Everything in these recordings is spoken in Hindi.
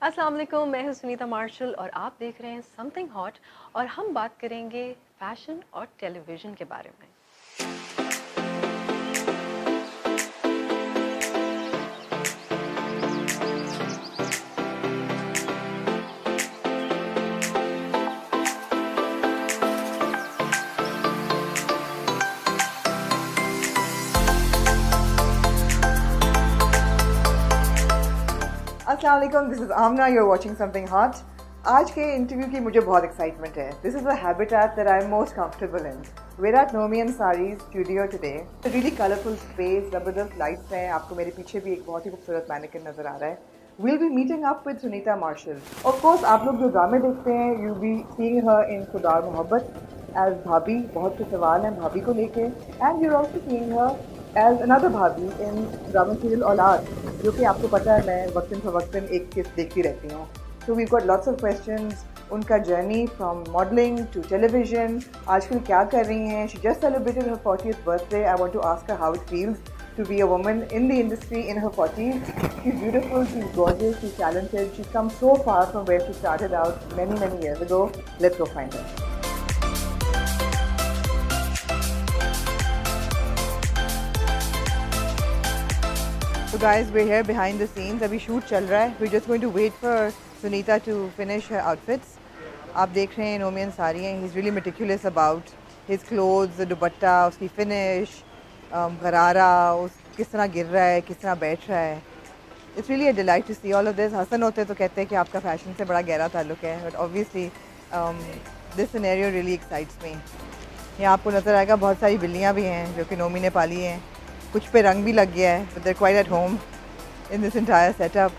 अस्सलाम वालेकुम, मैं हूं सुनीता मार्शल और आप देख रहे हैं समथिंग हॉट। और हम बात करेंगे फैशन और टेलीविज़न के बारे में। अस्सलाम वालेकुम, this is Amna, you are watching something hot. आज के इंटरव्यू की मुझे बहुत एक्साइटमेंट है। This is a habitat that I am most comfortable in. Where at Nomi Ansari's studio today. Really colourful space, ज़बरदस्त लाइट्स हैं। आपको मेरे पीछे भी एक बहुत ही खूबसूरत मैनिक्विन नज़र आ रहा है। We'll be meeting up with Sunita Marshall. Of course, आप लोग जो ड्रामे देखते हैं, you'll be seeing her in खुदार मोहब्बत as भाभी। बहुत से सवाल हैं भाभी को लेके, and you're also seeing her as another भाभी in ड्रामा सीरियल औलाद, जो कि आपको पता है मैं वक्तन फवक्तन एक किस्त देखती रहती हूँ। So we've got lots of questions. उनका journey from modelling to television, आजकल क्या कर रही हैं। She just celebrated her 40th birthday. I want to ask her how it feels to be a woman in the industry in her 40s. She's beautiful, she's gorgeous, she's talented. She's come so far from where she started out many, many years ago. Let's go find her. So guys, we're here behind the scenes. अभी shoot चल रहा है. We're just going to wait for Sunita to finish her outfits. आप देख रहे हैं नोमी अंसारी हैं. He's really meticulous about his clothes, the दुपट्टा, उसकी finish, गरारा, उस किस तरह गिर रहा है, किस तरह बैठ रहा है. It's really a delight to see all of this. Hasan होते तो कहते हैं कि आपका फैशन से बड़ा गहरा ताल्लुक है, but obviously this scenario really excites me. यहाँ आपको नज़र आएगा बहुत सारी बिल्लियाँ भी हैं जो कि नोमी ने पाली हैं. कुछ पे रंग भी लग गया है, but they're quite at home in this entire setup.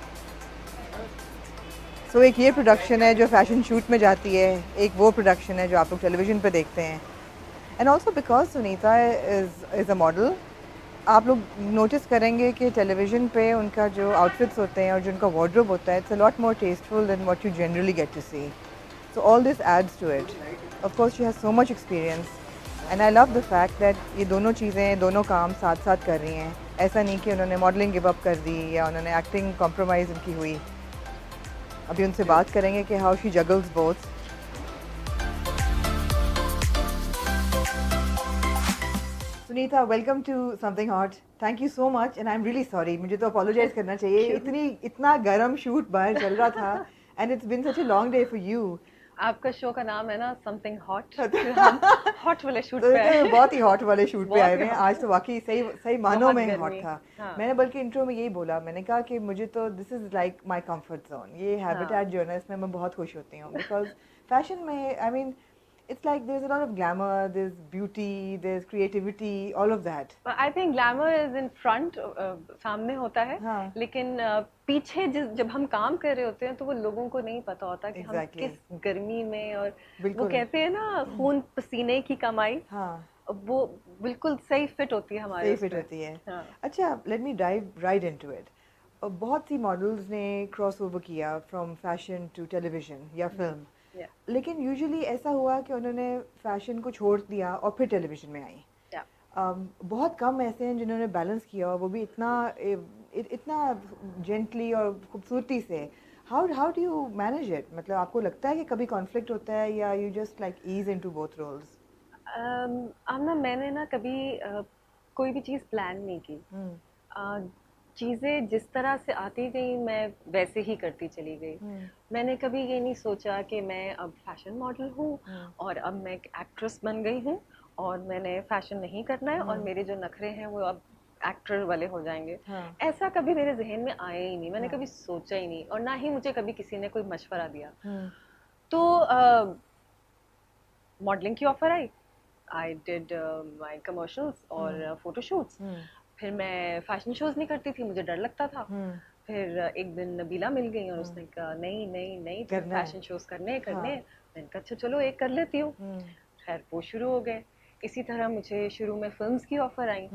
So एक ये प्रोडक्शन है जो फैशन शूट में जाती है, एक वो प्रोडक्शन है जो आप लोग टेलीविज़न पे देखते हैं. And also because Sunita is a model, आप लोग नोटिस करेंगे कि टेलीविज़न पे उनका जो आउटफिट्स होते हैं और जो उनका वार्डरोब होता है, it's a lot more tasteful than what you generally get to see. So all this adds to it. Of course she has so much experience and I love the fact that ये दोनों चीज़ें, दोनों काम साथ साथ कर रही हैं. ऐसा नहीं कि उन्होंने मॉडलिंग गिव अप कर दी या उन्होंने एक्टिंग कॉम्प्रोमाइज़ उनकी हुई. अभी उनसे बात करेंगे कि how she juggles both. Sunita, welcome to something hot. Thank you so much and I am really sorry. मुझे तो अपोलोजाइज करना चाहिए. इतना गर्म शूट बाहर चल रहा था and it's been such a long day for you. आपका शो का नाम है ना समथिंग हॉट। हम हॉट वाले शूट पे आए हैं। बहुत ही हॉट वाले शूट पे आए हुए हैं आज तो. वाकई सही सही मानों बहुत में हॉट गर्मी। था. हाँ। मैंने बल्कि इंट्रो में यही बोला, मैंने कहा कि मुझे तो this is like my comfort zone. ये हैबिटेट जो है ना, इसमें मैं बहुत खुश होती हूँ बिकॉज फैशन में I mean it's like there's a lot of glamour, there's beauty, there's creativity, all of that. I think glamour is in front, सामने होता है। हाँ. लेकिन पीछे जब हम काम कर रहे होते हैं तो वो लोगों को नहीं पता होता कि हम Exactly. किस गर्मी में, और वो बिल्कुल. कहते हैं ना खून पसीने की कमाई, हाँ, वो बिल्कुल सही फिट होती है हमारे सही उस फिट पे। होती है. हाँ। अच्छा, let me dive right into it. बहुत सी मॉडल्स ने क्रॉस ओवर किया फ्रॉम फैशन टू टेलीविजन या फिल्म. Yeah, लेकिन यूजुअली ऐसा हुआ कि उन्होंने फैशन को छोड़ दिया और फिर टेलीविज़न में आई. yeah. बहुत कम ऐसे हैं जिन्होंने बैलेंस किया और वो भी इतना जेंटली और खूबसूरती से. How do you manage it? मतलब आपको लगता है कि कभी कॉन्फ्लिक्ट होता है या you just like ease into both roles? Amna, मैंने ना कभी कोई भी चीज़ प्लान नहीं की। चीज़ें जिस तरह से आती गई मैं वैसे ही करती चली गई। मैंने कभी ये नहीं सोचा कि मैं अब फैशन मॉडल हूँ और अब मैं एक एक्ट्रेस बन गई हूँ और मैंने फैशन नहीं करना है और मेरे जो नखरे हैं वो अब एक्टर वाले हो जाएंगे। हाँ. ऐसा कभी मेरे जहन में आया ही नहीं, मैंने हाँ. कभी सोचा ही नहीं और ना ही मुझे कभी किसी ने कोई मशवरा दिया। हम्म. तो मॉडलिंग की offer I, I did my commercials और फोटोशूट्स। फिर मैं फैशन शोज नहीं करती थी, मुझे डर लगता था। फिर एक दिन नबीला मिल गई और उसने कहा नहीं नहीं नहीं, तुम करना है. फैशन शोज करने करने हाँ. हैं। मैंने कहा अच्छा चलो एक कर लेती हूँ। खैर वो शुरू हो गए। इसी तरह मुझे शुरू में फिल्म्स की ऑफर आई.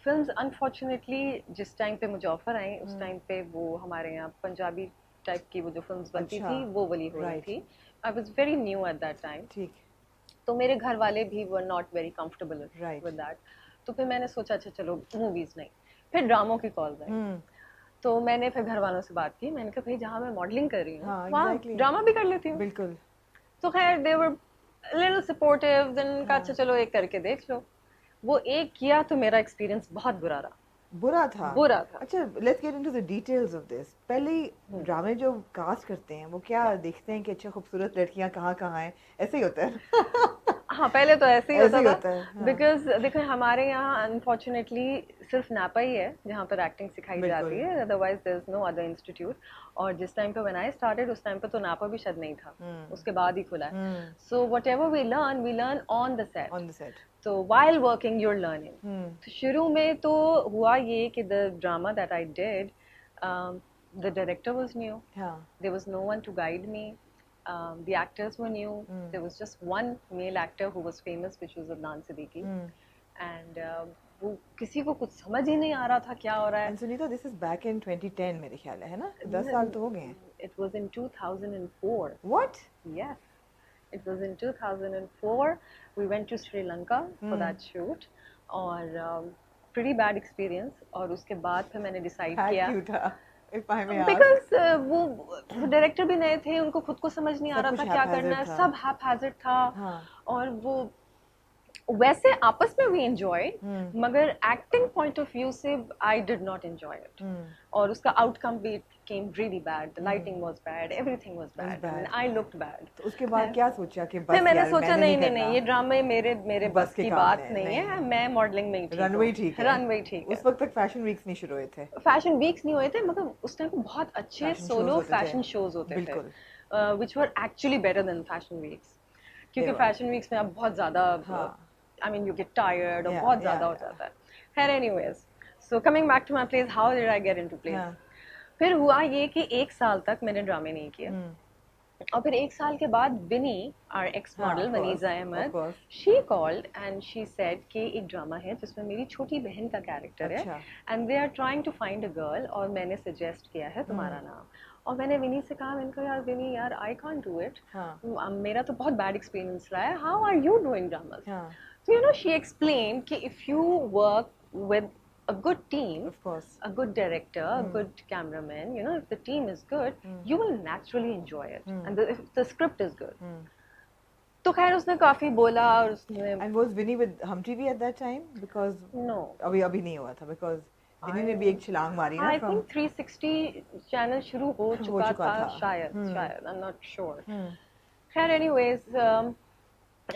फिल्म्स अनफॉर्चुनेटली जिस टाइम पे मुझे ऑफर आई उस टाइम पे वो हमारे यहाँ पंजाबी टाइप की वो जो फिल्म्स बनती अच्छा. थी वो वाली हो रही राइट. थी. I was very new eight that time. ठीक. तो मेरे घर वाले भी were not very comfortable Right. With that. तो फिर मैंने सोचा अच्छा चलो मूवीज नहीं, फिर ड्रामों की कॉल्स आई. तो मैंने फिर घर वालों से बात की, मैंने कहा भाई जहाँ मैं मॉडलिंग कर रही हूँ हाँ, वहाँ exactly. ड्रामा भी कर लेती हूँ। बिल्कुल। तो खैर दे वर लिटिल सपोर्टिव, देन का हाँ. अच्छा चलो एक करके देख लो। वो एक किया तो मेरा एक्सपीरियंस बहुत बुरा रहा। बुरा था? बुरा था। अच्छा, let's get into the details of this. पहले ड्रामे जो कास्ट करते हैं वो क्या देखते हैं कि अच्छा खूबसूरत लड़कियां कहाँ कहाँ हैं, ऐसे ही होता है? हाँ पहले तो ऐसे ही ऐसे होता ही था, होता है, हाँ. बिकॉज देखो हमारे यहाँ अनफॉर्चुनेटली सिर्फ नापा ही है जहाँ पर एक्टिंग सिखाई बिल्कुल. जाती है, otherwise there is no other institute. और जिस टाइम पे व्हेन आई स्टार्टेड उस टाइम पे तो नापा भी शायद नहीं था, उसके बाद ही खुला है। So whatever we learn on the set. On the set. तो व्हाइल वर्किंग यूर लर्निंग। तो शुरू में तो हुआ ये कि the drama that I did, the director was new, there was no one to guide me. The actors were new. There was just one male actor who was famous, which was Adnan Siddiqui. And वो किसी को कुछ समझ ही नहीं आ रहा था क्या हो रहा है। And Sunita, this is back in 2010 मेरे ख्याल है ना? 10 साल तो हो गए हैं। It was in 2004. What? Yes, it was in 2004. We went to Sri Lanka for that shoot. और pretty bad experience. और उसके बाद फिर मैंने decide किया। क्यों था? If I may ask. Because वो डायरेक्टर भी नए थे, उनको खुद को समझ नहीं आ रहा था क्या करना है, सब haphazard था। और वो वैसे आपस में वी एंजॉय, मगर एक्टिंग पॉइंट ऑफ व्यू से I did not enjoy it. और उसका आउटकम भी came really bad, the lighting was bad, everything was bad and I looked bad. तो उसके बाद क्या सोचा कि बस फिर मैंने यार, सोचा नहीं नहीं ये ड्रामे मेरे बस की बात नहीं है, मैं मॉडलिंग में ही ठीक हूं। रनवे ठीक है, रनवे ठीक है। उस वक्त तक फैशन वीक्स नहीं शुरू हुए थे। फैशन वीक्स नहीं हुए थे, मगर उस टाइम पे बहुत अच्छे सोलो फैशन शोज होते थे, which were actually better than fashion weeks. क्योंकि फैशन वीक्स में अब बहुत ज्यादा I mean, you get tired और बहुत ज़्यादा हो जाता है। खैर anyways, so coming back to my plays, how did I get into plays? फिर हुआ ये कि 1 साल तक मैंने ड्रामे नहीं किए। और फिर 1 साल के बाद विनी, our ex model Vaneeza Ahmad, she called and she said कि एक ड्रामा है जिसमें मेरी छोटी बहन का कैरेक्टर है and they are trying to find a girl, और मैंने सजेस्ट किया है तुम्हारा नाम। और मैंने विनी से कहा, मैंने कहा यार विनी यार I can't do it, मेरा तो बहुत बैड एक्सपीरियंस रहा है, how are you doing dramas? So she explained कि if you work with a good team, of course, a good director, a good cameraman, if the team is good, you will naturally enjoy it, and if the script is good. तो खैर उसने काफी बोला और उसने। And was Vinny with Hum TV at that time? Because no, अभी नहीं हुआ था, because Vinny ने भी एक छलांग मारी ना। I think 360 चैनल शुरू हो चुका था शायद, I'm not sure. खैर anyways,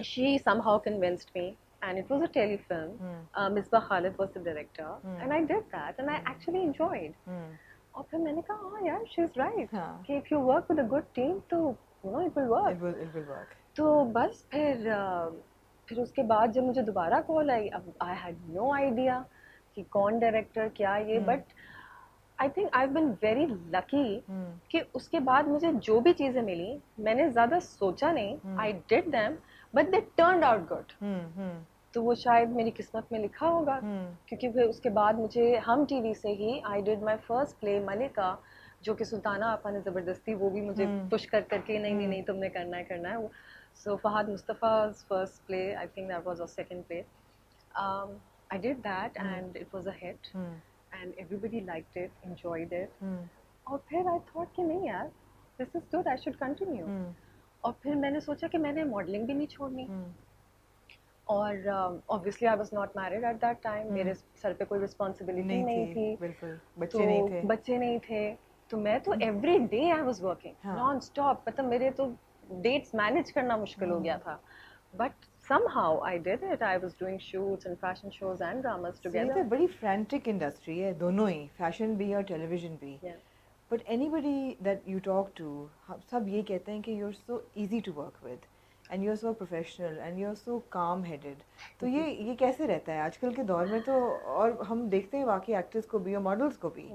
she somehow convinced me, and it was a telefilm. Misbah Khalid was the director, and I did that, and I actually enjoyed. और फिर मैंने कहा हाँ यार, she's right. कि if you work with a good team, तो it will work. It will work. तो बस फिर उसके बाद जब मुझे दोबारा कॉल आई, अब I had no idea कि कौन डायरेक्टर क्या ये, but I think I've been very lucky कि उसके बाद मुझे जो भी चीजें मिली मैंने ज्यादा सोचा नहीं, I did them, but they turned out good. तो वो शायद मेरी किस्मत में लिखा होगा, क्योंकि फिर उसके बाद मुझे हम टीवी से ही I did my first play मलिका, जो कि सुल्ताना आपा ने जबरदस्ती वो भी मुझे पुश करके नहीं तुमने करना है वो। So Fahad Mustafa's first play, I think that was our second play. I did that and it was a hit. And everybody liked it, enjoyed it. और फिर I thought कि नहीं यार, this is good, I should continue. और फिर मैंने सोचा कि मैंने मॉडलिंग भी नहीं छोड़नी। और obviously I was not married at that time. मेरे सर पे कोई responsibility नहीं थी, बिल्कुल बच्चे नहीं थे, तो मैं तो every day I was working non-stop. मतलब मेरे तो dates manage करना मुश्किल हो गया था, but somehow I did it. I was doing shoots and fashion shows and dramas together. ये तो बड़ी frantic industry है, दोनों ही, fashion भी और television भी. But anybody that you talk to, सब ये कहते हैं कि you're so easy to work with, and you're so professional, and you're so calm-headed. तो ये कैसे रहता है आजकल के दौर में? तो और हम देखते हैं बाकी एक्टर्स को भी और मॉडल्स को भी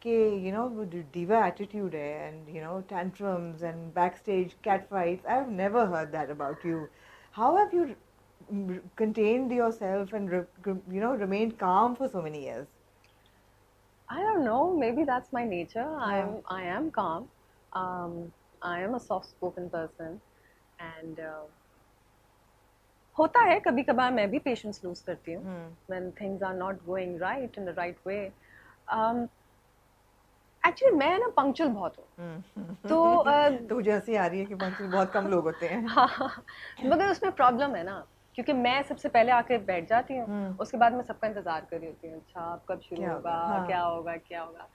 कि वो diva attitude है, and tantrums and backstage cat fights. I've never heard that about you. How have you contained yourself and remained calm for so many years? I don't know. Maybe that's my nature. I am calm. I am a soft-spoken person, and होता है कभी कभार मैं भी patience lose करती हूँ when things are not going right in the right way. Actually मैं ना पंक्चुअल बहुत हूँ, तो मुझे हंसी आ रही है कि पंक्चुअल बहुत कम लोग होते हैं। हाँ, मगर उसमें प्रॉब्लम है ना, क्योंकि मैं सबसे पहले आके बैठ जाती हूँ, उसके बाद मैं सबका इंतजार कर रही होती हूँ, अच्छा अब कब शुरू होगा, क्या होगा क्या होगा।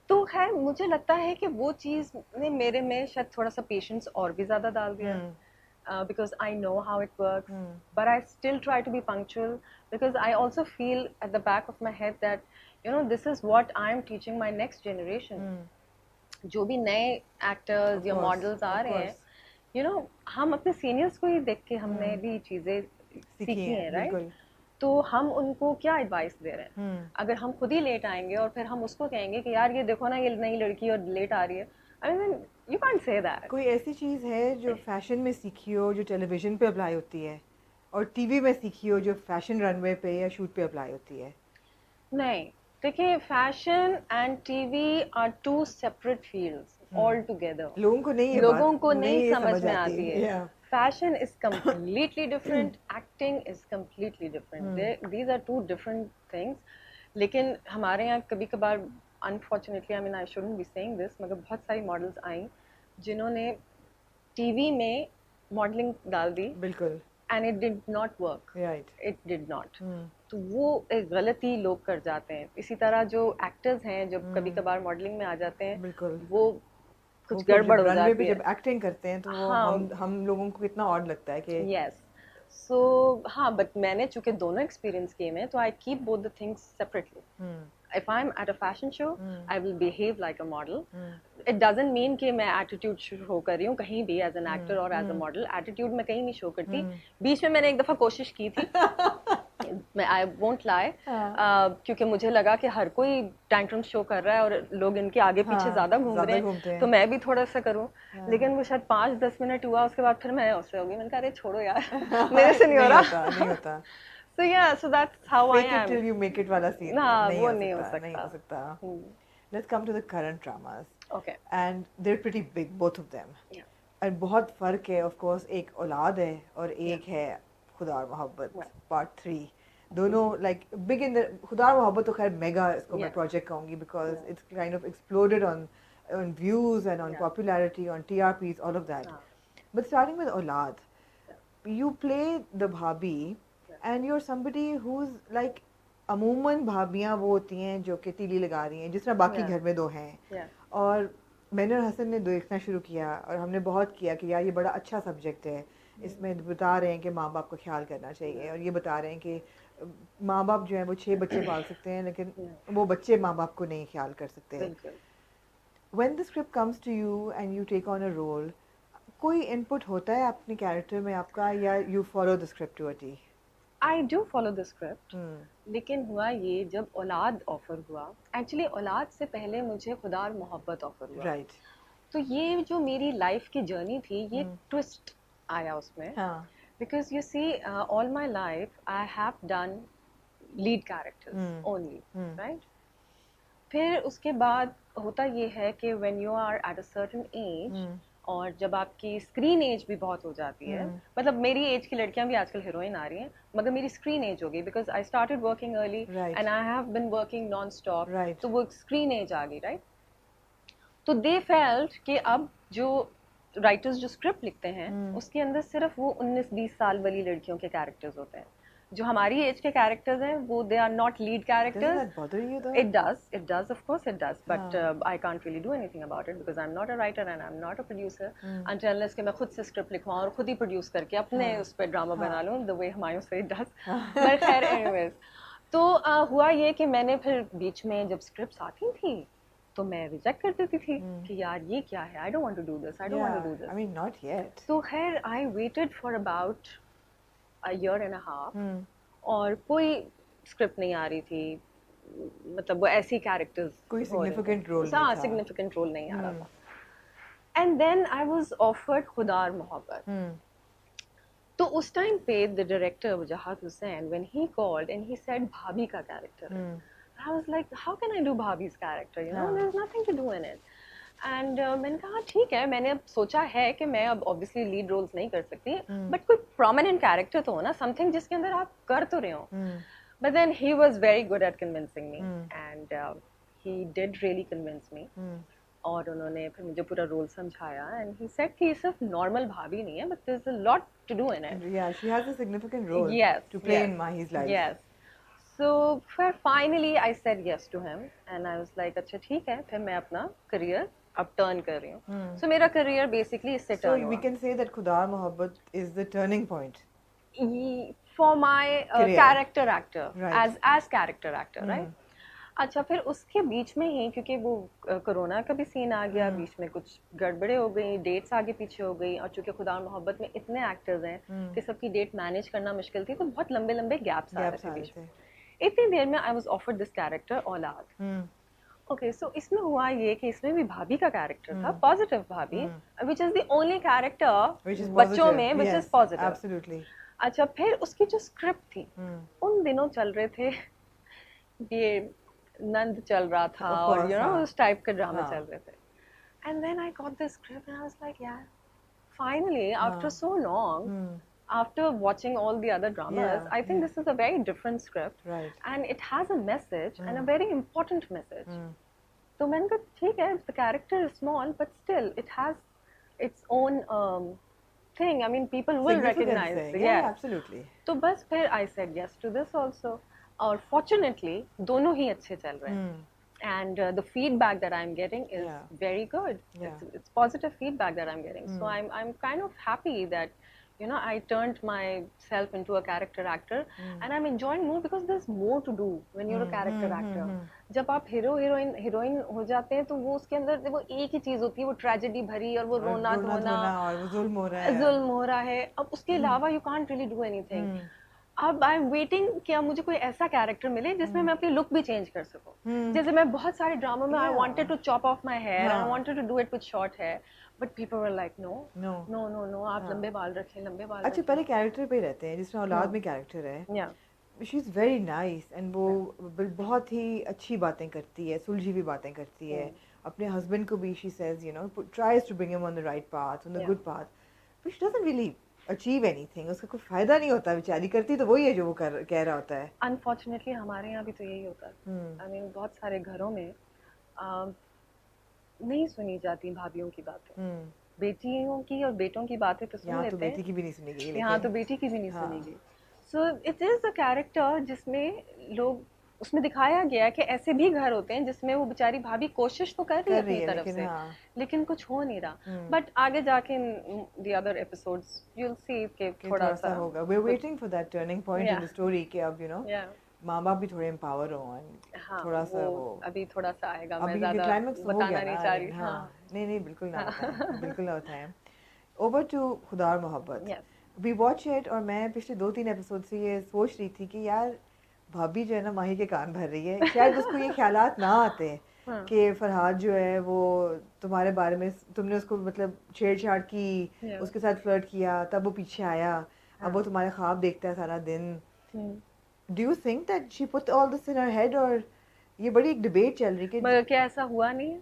तो खैर मुझे लगता है कि वो चीज़ ने मेरे में शायद थोड़ा सा पेशेंस और भी ज़्यादा डाल दिया, because I know how it works, but I still try to be punctual because I also feel at the back of my head that this is what I am teaching my next generation. जो भी नए एक्टर्स या मॉडल्स आ रहे हैं, हम अपने सीनियर्स को ही देख के हमने भी चीज़ें सीखी हैं, राइट? तो हम उनको क्या एडवाइस दे रहे हैं? अगर हम खुद ही लेट आएंगे और फिर हम उसको कहेंगे कि यार ये देखो ना, ये नई लड़की और लेट आ रही है, I mean you can't say that. कोई ऐसी चीज़ है जो फैशन में सीखी हो जो टेलीविज़न पे अप्लाई होती है और टीवी में सीखी हो जो फैशन रनवे पे या शूट पे अप्लाई होती है? नहीं, देखिए fashion and TV are two separate fields all together. लोगों को नहीं समझ में आती है। Fashion is completely different, acting is completely different. These are two different things. लेकिन हमारे यहाँ कभी कभार unfortunately, I mean I shouldn't be saying this, मगर बहुत सारी मॉडल्स आई जिन्होंने टीवी में मॉडलिंग डाल दी, बिल्कुल, and it did not work. Right. It did not. तो वो एक गलती लोग कर जाते हैं। इसी तरह जो एक्टर्स हैं जो कभी कभार मॉडलिंग में आ जाते हैं, बिल्कुल, वो कुछ गड़बड़ हो जाती है। जब एक्टिंग करते हैं तो वो हम लोगों को कितना ऑड लगता है कि यस। सो हाँ, बट मैंने चूंकि दोनों एक्सपीरियंस किए हैं, तो I keep both the things separately. if I'm at a fashion show, I will behave like a model. It doesn't mean कि मैं एटीट्यूड शो कर रही हूँ कहीं भी एज एन एक्टर और एज अ मॉडल। एटीट्यूड मैं कहीं नहीं शो करती। बीच में मैंने एक दफ़ा कोशिश की थी, मैं आई वोंट लाई, क्योंकि मुझे लगा कि हर कोई टैंट्रम शो कर रहा है और लोग इनके आगे पीछे ज़्यादा घूम रहे हैं, तो मैं भी थोड़ा सा करूँ। लेकिन वो शायद 5-10 मिनट हुआ, उसके बाद फिर मैं उससे हो गई, मैंने कहा अरे छोड़ो यार, मेरे से नहीं हो रहा, नहीं होता। So yeah, so that's how I am. Fake it till you make it वाला scene नहीं हो सकता। Let's come to the current dramas. Okay. And they're pretty big, both of them. Yeah. And बहुत फर्क है, of course, एक औलाद है और एक है खुदा और मोहब्बत part 3. दोनों like big in the खुदा और मोहब्बत तो खैर mega इसको मैं project कहूँगी because it's kind of exploded on views and on popularity, on TRPs, all of that. But starting with औलाद, you play the bhabhi. And you're somebody who's like अमूमन भाभियाँ वो होती हैं जो कि तीली लगा रही हैं, जिस तरह बाकी घर में दो हैं। और मैंने और हसन ने देखना शुरू किया और हमने बहुत किया कि यार ये बड़ा अच्छा सब्जेक्ट है, इसमें बता रहे हैं कि माँ बाप का ख्याल करना चाहिए और ये बता रहे हैं कि माँ बाप जो हैं वो 6 बच्चे पाल सकते हैं लेकिन वो बच्चे माँ बाप को नहीं ख्याल कर सकते। When the script comes to you and you take on a role, कोई इनपुट होता है अपने कैरेक्टर में आपका या you follow the script to a T? I do follow the script. लेकिन हुआ ये, जब औलाद ऑफर हुआ, एक्चुअली औलाद से पहले मुझे खुदा और मोहब्बत ऑफर हुआ। Right. तो ये जो मेरी लाइफ की जर्नी थी, ये ट्विस्ट आया उसमें। Because you see, all my life I have done lead characters only, right? फिर उसके बाद होता ये है कि when you are at a certain age, और जब आपकी स्क्रीन एज भी बहुत हो जाती है, मतलब मेरी एज की लड़कियां भी आजकल हीरोइन आ रही हैं, मगर मेरी स्क्रीन एज हो गई because I started working early and I have been working non stop, तो वो स्क्रीन एज आ गई, राइट? तो दे फेल्ट कि अब जो राइटर्स जो स्क्रिप्ट लिखते हैं उसके अंदर सिर्फ वो 19-20 साल वाली लड़कियों के कैरेक्टर्स होते हैं। जो हमारी एज के कैरेक्टर्स हैं वो they are not lead characters. It does of course it does, but I can't really do anything about it because I'm not a writer and I'm not a producer until unless कि मैं खुद से स्क्रिप्ट लिखवाऊँ और खुद ही प्रोड्यूस करके अपने उस पर ड्रामा बना लूँ the way हुमायूं से it does। पर खैर anyways, तो हुआ ये कि मैंने फिर बीच में जब स्क्रिप्ट्स आती थी तो मैं रिजेक्ट कर देती थी कि यार ये क्या है, I don't want to do this, I don't want to do this। I mean not yet। तो खैर I waited for about a year and a half और कोई स्क्रिप्ट नहीं आ रही थी, मतलब वो ऐसी कैरेक्टर्स, कोई सिग्निफिकेंट रोल नहीं आ रहा था। And then I was offered Khuda Aur मोहब्बत। तो उस टाइम पे the director Wajahat Hussain, when he called and he said भाभी का character, I was like how can I do bhabhi's character, you know there is nothing to do in it. And मैंने कहा ठीक है, मैंने अब सोचा है कि मैं अब ऑब्वियसली लीड रोल्स नहीं कर सकती, बट कोई प्रोमिनेंट कैरेक्टर तो हो ना, समथिंग जिसके अंदर आप कर तो रहे हो। But then he was very good at convincing me and he did really convince me. और उन्होंने फिर मुझे पूरा रोल समझाया and he said कि ये सिर्फ नॉर्मल भाभी नहीं है but there's a lot to do in it. Yeah, she has a significant role Yes, to play yes, in Mahi's life. Yes. So finally I said yes to him and I was like अच्छा ठीक है, फिर मैं अपना career अब turn कर रही हूँ. So मेरा career basically इससे turn हुआ. So we can say that खुदा मोहब्बत is the turning point. For my character actor, right. as character actor, right? अच्छा फिर उसके बीच में ही क्योंकि वो कोरोना का भी सीन आ गया, बीच में कुछ गड़बड़े हो गई, डेट्स आगे पीछे हो गई, और चूंकि खुदा और मोहब्बत में इतने एक्टर्स हैं कि सबकी डेट मैनेज करना मुश्किल थी, तो बहुत लंबे लंबे गैप्स आ रहे थे बीच में. इतनी देर में आई वाज ऑफर्ड दिस कैरेक्टर औलाद. ओके, सो इसमें हुआ ये कि इसमें भी भाभी का कैरेक्टर था, पॉजिटिव भाभी, which is the only character बच्चों में व्हिच इज पॉजिटिव. एब्सोल्युटली. अच्छा फिर उसकी जो स्क्रिप्ट थी, उन दिनों चल रहे थे ये नंद चल रहा था और यू नो उस टाइप के ड्रामा चल रहे थे. And then I got this script and I was like यार finally after so long, after watching all the other dramas, I think this is a very different script, right. and it has a message and a very important message. So मैंने कहा ठीक है, the character is small but still it has its own thing. I mean people will recognize it. Yeah, absolutely. तो बस फिर I said yes to this also. और fortunately दोनों ही अच्छे चल रहे हैं. And the feedback that I'm getting is very good. It's positive feedback that I'm getting. So I'm kind of happy that you know I turned myself into a character actor and I'm enjoying more because there's more to do when you're a character actor. जब आप हीरोइन हो जाते हैं तो वो उसके अंदर वो एक ही चीज होती है, वो ट्रेजेडी भरी और वो रोना धोना और वो जुल्म हो रहा है. अब उसके अलावा you can't really do anything. अब आई एम वेटिंग कि अब मुझे कोई ऐसा कैरेक्टर मिले जिसमें मैं अपनी लुक भी चेंज कर सकूं. जैसे मैं बहुत सारे ड्रामा में I wanted to chop off my hair, I wanted to do it with short hair, but people were like no आप लंबे बाल रखें, लंबे बाल. अच्छा पहले कैरेक्टर पे रहते हैं, जिसमें औलाद में कैरेक्टर है, she is very nice and वो बहुत ही अच्छी बातें करती है, सुलझी हुई बातें करती है. अपने हस्बैंड को भी she says you know tries to bring him on the right path, on the good path, but she doesn't really achieve anything. उसका कोई फायदा नहीं होता, बेचारी करती तो वही है जो वो कह रहा होता है. अनफॉर्चुनेटली हमारे यहाँ भी तो यही होता है. आई मीन बहुत सारे घरों में नहीं सुनी जाती भाभियों की बातें. बेटियों की और बेटों की बातें तो सुन लेते हैं, बेटी की भी नहीं सुनी गई, यहाँ तो बेटी की भी नहीं सुनी गई. So it is a character जिसमें लोग उसमें दिखाया गया कि ऐसे भी घर होते हैं जिसमें वो बेचारी भाभी कोशिश तो कर रही है अपनी तरफ से, लेकिन कुछ हो नहीं रहा. बट आगे जाके the other episodes you will see कि थोड़ा सा होगा. We are waiting for that turning point in the story कि अब यू नो माँ बाप भी थोड़े एम्पावर हो एंड थोड़ा सा वो अभी थोड़ा सा आएगा. मैं ज़्यादा बताना नहीं चाह रही. नहीं बिल्कुल ना बिल्कुल ना बताएं. ओवर टू खुदा और मोहब्बत. वी वॉच इट और मैं पिछले 2-3 एपिसोड से ये सोच रही थी कि यार भाभी जो है ना माही के कान भर रही है. शायद उसको ये ख्यालात ना आते कि फरहाद जो है वो तुम्हारे बारे में, तुमने उसको मतलब छेड़छाड़ की, उसके साथ फ्लर्ट किया, तब वो पीछे आया, अब वो तुम्हारे ख्वाब देखता है सारा दिन. Do you think that she put all this in her head? और ये बड़ी एक डिबेट चल रही है मगर क्या ऐसा हुआ नहीं है?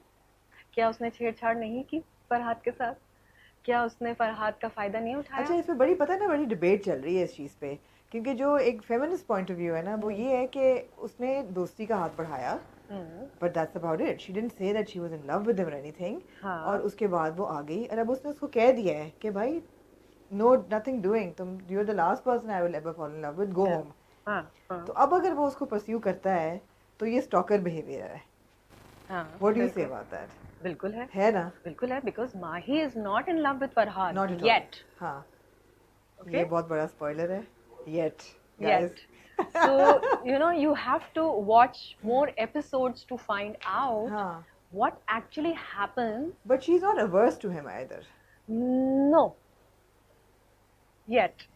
क्या उसने छेड़छाड़ नहीं की फरहाद के साथ? क्या उसने फरहाद का फायदा नहीं उठाया? अच्छा इसमें बड़ी पता है ना बड़ी डिबेट चल रही है इस चीज़ पे, क्योंकि जो एक फेमिनिस्ट पॉइंट ऑफ व्यू है ना वो ये है कि उसने दोस्ती का हाथ बढ़ाया, but that's about it. She didn't say that she was in love with him और एनीथिंग. और उसके बाद वो आ गई और अब उसने उसको कह दिया है कि भाई नो नथिंग डूइंग, तुम you are the last person I will ever fall in love with, go home. तो अब अगर वो उसको परस्यू करता है तो ये स्टॉकर बिहेवियर है. What do you say about that? बिल्कुल है ना, बिल्कुल है, because Mahi is not in love with Farhad yet. हाँ ये बहुत बड़ा स्पॉइलर है. Yet. So you know you have to watch more episodes to find out what actually happens. But she's not averse to him either. No. Yet.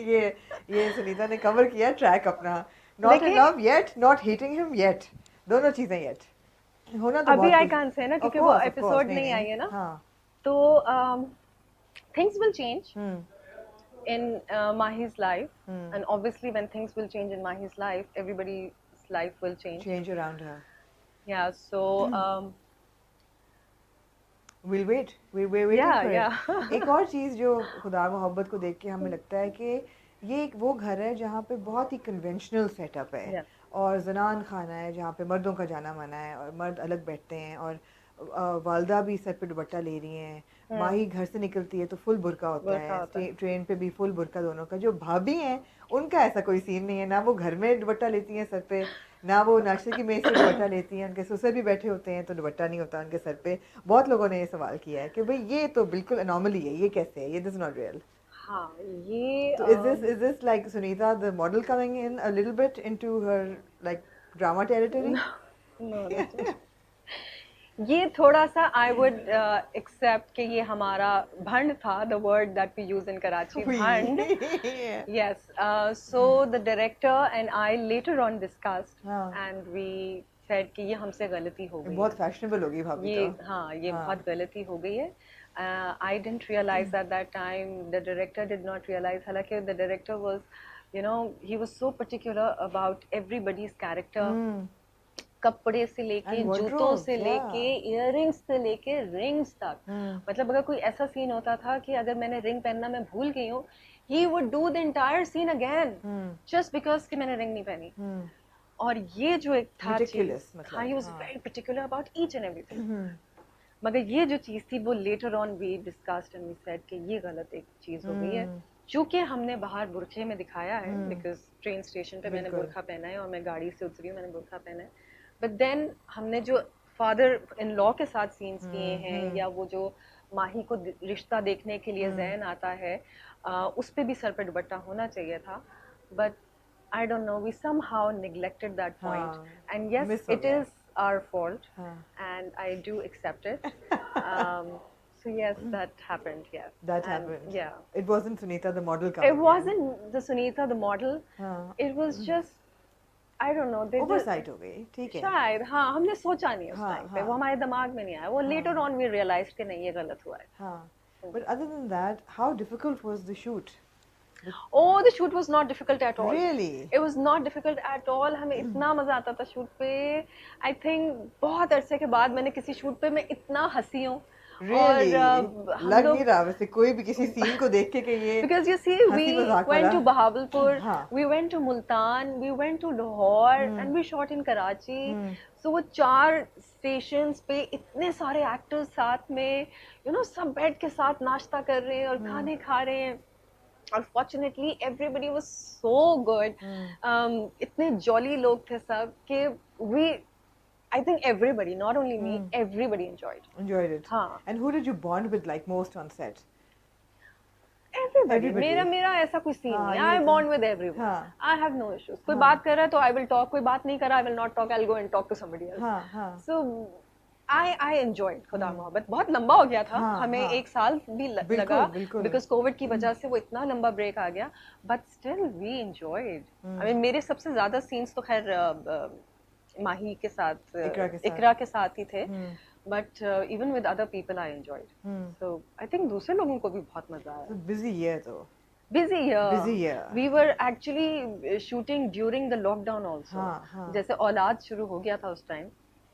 ये सुनीता ने कवर किया ट्रैक अपना. Not in love yet, not hating him yet. दोनों चीजें yet. होना तो अभी I can't say ना क्योंकि वो एपिसोड नहीं आई है ना. तो things will change. In Mahi's life, and obviously when things will change in Mahi's life, everybody's life will change around her. Yeah, so we'll wait for it. एक और चीज़ जो खुदा मोहब्बत को देख के हमें लगता है कि ये एक वो घर है जहाँ पे बहुत ही कन्वेंशनल सेटअप है. और जनान खाना है जहाँ पे मर्दों का जाना मना है और मर्द अलग बैठते हैं, और वालदा भी सर पे दुपट्टा ले रही हैं, माही घर से निकलती है तो फुल बुर्का होता है, ट्रेन पे भी फुल बुर्का दोनों का। जो भाभी हैं उनका ऐसा कोई सीन नहीं है, ना वो घर में दुपट्टा लेती हैं सर पे, ना वो नाश्ते की मेज़ पे दुपट्टा लेती हैं, उनके ससुर भी बैठे होते हैं तो दुपट्टा नहीं होता उनके सर पे। बहुत लोगों ने ये सवाल किया है कि भाई ये तो बिल्कुल अनॉमली है, ये कैसे है, ये दिस नॉट रियल। हाँ ये So is this like Sunita the model coming in a little bit into her like drama territory? no, ये थोड़ा सा आई वुड एक्सेप्ट कि ये हमारा भंड था, the word that we use in Karachi, भंड। Yes, so the director and I later on discussed and we said कि ये हमसे गलती हो गई, बहुत फैशनेबल होगी भाभी ये, हाँ ये बहुत गलती हो गई है। I didn't realise at that time, the director did not realise, हालांकि the director was, you know, he was so particular about everybody's character, कपड़े से लेके, जूतों से लेके, इयररिंग्स से लेके, रिंग्स तक। मतलब अगर कोई ऐसा सीन होता था कि अगर मैंने रिंग पहनना मैं भूल गई हूँ, he would do the entire scene again just because कि मैंने रिंग नहीं पहनी। और ये जो एक था चीज, हाँ, he was very particular about each and everything। मगर ये जो चीज थी वो later on we discussed and we said कि ये गलत एक चीज हो गई है, चूंकि हमने बाहर बुरखे में दिखाया है, बिकॉज ट्रेन स्टेशन पे मैंने बुरखा पहना है और मैं गाड़ी से उतरी हूँ, मैंने बुरखा पहना है, बट देन हमने जो फादर इन लॉ के साथ सीन्स किए हैं, या वो जो माही को रिश्ता देखने के लिए जैन आता है, उस पे भी सर पे दुपट्टा होना चाहिए था, but I don't know, we somehow neglected that point, and yes it is our fault and I do accept it. So yes, that happened. Yes, that happened. Yeah, it wasn't Sunita the model coming. It wasn't the Sunita the model. It was just, I don't know, they oversight हो गई, ठीक है शायद, हाँ, हमने सोचा नहीं उस टाइम पे, वो हमारे दिमाग में नहीं आया, वो later on we realized कि नहीं ये गलत हुआ है। हाँ, but other than that, how difficult was the shoot? Oh, the shoot was not difficult at all. Really? It was not difficult at all. हमें इतना मजा आता था शूट पे। I think बहुत अरसे के बाद मैंने किसी शूट पे मैं इतना हंसी हूँ। Really? लग नहीं रहा वैसे कोई भी किसी सीन को देख के कि ये because you see we went to Bahawalpur, we went to Multan, we went to Lahore and we shot in Karachi. So वो 4 stations पे इतने सारे actors साथ में, you know, सब बैठ के साथ नाश्ता कर रहे हैं और खाने खा रहे हैं, और fortunately everybody was so good, इतने jolly लोग थे सब कि we, I think everybody, not only me, everybody enjoyed it. हाँ. And who did you bond with like most on set? Everybody. मेरा ऐसा कोई सीन नहीं। I bond with everyone. I have no issues. कोई बात कर रहा है तो I will talk, कोई बात नहीं कर रहा I will not talk, I'll go and talk to somebody else. So I enjoyed खुदा मोहब्बत। बहुत लंबा हो गया था, हमें 1 साल भी लगा because कोविड की वजह से वो इतना लंबा ब्रेक आ गया, but still we enjoyed. I mean मेरे सबसे ज्यादा सीन्स तो खैर माही के साथ, इकरा के साथ ही थे, but even with other people I enjoyed. So I think दूसरे लोगों को भी बहुत मजा आया। Busy year though. Busy year. We were actually shooting during the lockdown also. जैसे औलाद शुरू हो गया था उस टाइम,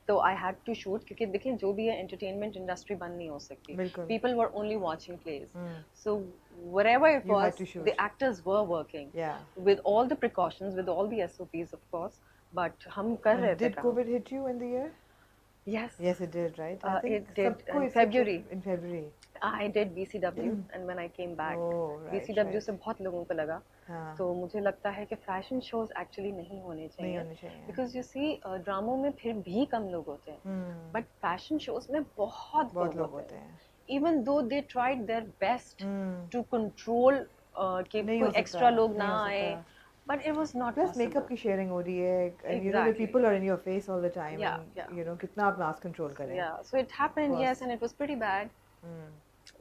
तो I had to shoot, क्योंकि देखिए जो भी है entertainment industry बंद नहीं हो सकती। People were only watching plays. So wherever it was, the actors were working. With all the precautions, with all the SOPs of course. But हम कर रहे थे। Did COVID hit you in the year? Yes. Yes, it did, right? I think it did in February. In February. I did BCW and when I came back, BCW से बहुत लोगों को लगा, तो मुझे लगता है कि फैशन शोज एक्चुअली नहीं होने चाहिए, because you see ड्रामों में फिर भी कम लोग होते हैं, but फैशन शोज में बहुत लोग होते हैं, even though they tried their best to control कि कोई एक्स्ट्रा लोग ना आए, but it was not plus possible. makeup की sharing हो रही है, and you know the people are in your face all the time, and you know कितना आप mask control करें. So it happened, yes, and it was pretty bad.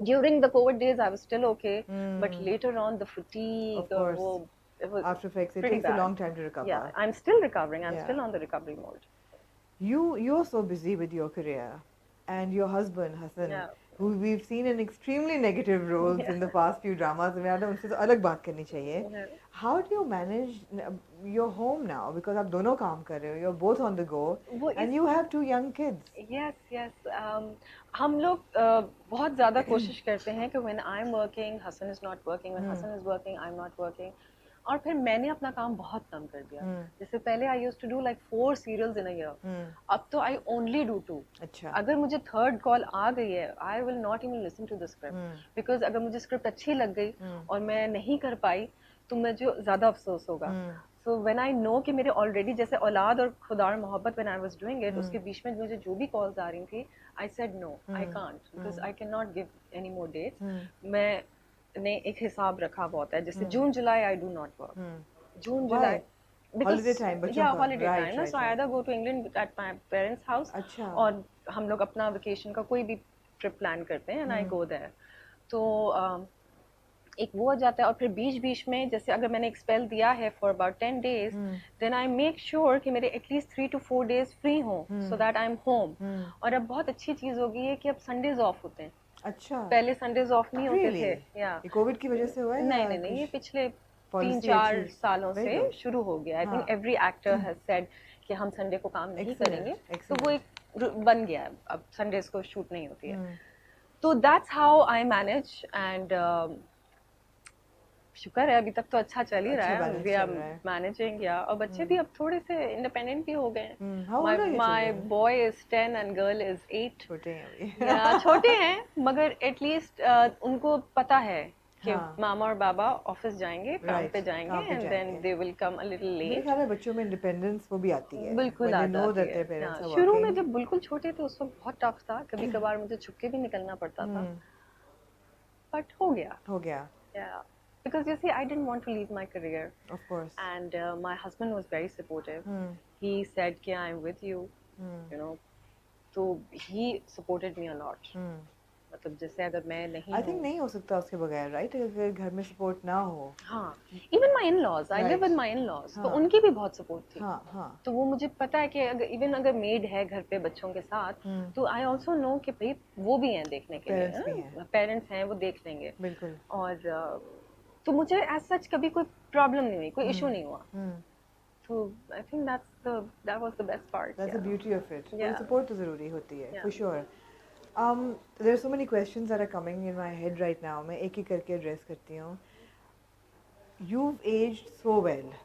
During the COVID days I was still okay, but later on the fatigue, of course, it was after effects, it takes a long time to recover. Yeah, I'm still recovering. I'm still on the recovery mode. You're so busy with your career, and your husband Hassan, who we've seen in extremely negative roles in the past few dramas. Madam उनसे तो अलग बात करनी चाहिए. How do you manage your home now? Because आप दोनों काम कर रहे हो, you're both on the go, and you have 2 young kids. Yes. हम लोग बहुत ज़्यादा कोशिश करते हैं कि when I'm working, Hassan is not working. When Hassan is working, I'm not working. और फिर मैंने अपना काम बहुत कम कर दिया। जैसे पहले I used to do like 4 serials in a year, अब तो आई ओनली डू 2। अच्छा। अगर मुझे थर्ड कॉल आ गई है, I will not even listen to the script, because अगर मुझे स्क्रिप्ट अच्छी लग गई और मैं नहीं कर पाई तो मुझे ज़्यादा अफसोस होगा। सो व्हेन आई नो कि मेरे ऑलरेडी जैसे औलाद और खुदा और मोहब्बत when I was doing it, उसके बीच में मुझे जो भी कॉल्स आ रही थी, I said no, I can't, because I can not give any more dates. मैंने एक हिसाब रखा हुआ होता है, जैसे June July I do not work, June July holiday time, बच्चों का हॉलिडे टाइम ना, so I either go to England at my parents house, और हम लोग अपना वेकेशन का कोई भी ट्रिप प्लान करते हैं एंड आई गो देयर। तो एक वो हो जाता है, और फिर बीच बीच में जैसे अगर मैंने एक स्पेल दिया है for about 10 days, then I make sure कि मेरे एटलीस्ट 3 to 4 days फ्री हों, so that I am home. और अब बहुत अच्छी चीज़ हो गई है कि अब संडेज ऑफ होते हैं। अच्छा, पहले संडेज ऑफ नहीं होते थे। या कोविड की वजह से हुआ है? नहीं नहीं नहीं, ये पिछले 3-4 सालों से शुरू हो गया। I think every actor has said कि हम संडे को काम नहीं करेंगे, तो वो एक बन गया है, अब संडेज को शूट नहीं होती है। तो that's how I manage, and शुक्र है अभी तक तो अच्छा चल ही रहा है, वी आर मैनेजिंग। या और बच्चे भी अब थोड़े से इंडिपेंडेंट भी हो गए हैं। My boy is 10 and girl is 8। छोटे हैं मगर एटलीस्ट उनको पता है कि मामा और बाबा ऑफिस जाएंगे, काम पे जाएंगे, and then they will come a little late. मेरे ख्याल में बच्चों में इंडिपेंडेंस वो भी आती है, बिल्कुल आती है। शुरू में जब बिल्कुल छोटे थे उस वक्त बहुत टफ था, कभी कभार मुझे छुप के भी निकलना पड़ता था, बट हो गया। Because you see, I didn't want to leave my career. Of course. And my husband was very supportive. He said, "Ki I'm with you," you know. So he supported me a lot. मतलब जैसे अगर मैं नहीं, I think नहीं हो सकता उसके बगैर, right? अगर घर में support ना हो। हाँ, even my in-laws, I live with my in-laws, तो उनकी भी बहुत support थी। तो वो मुझे पता है कि even अगर maid है घर पे बच्चों के साथ, तो I also know कि भाई वो भी हैं देखने के लिए, parents हैं, वो देख लेंगे। बिल्कुल। और तो मुझे एज सच कभी कोई प्रॉब्लम नहीं हुई, कोई इशू नहीं हुआ। तो I think that was the best part. That's the beauty of it. Support तो ज़रूरी होती है, for sure. There are so many questions that are coming in my head right now. मैं एक एक करके address करती हूँ. You've aged so well,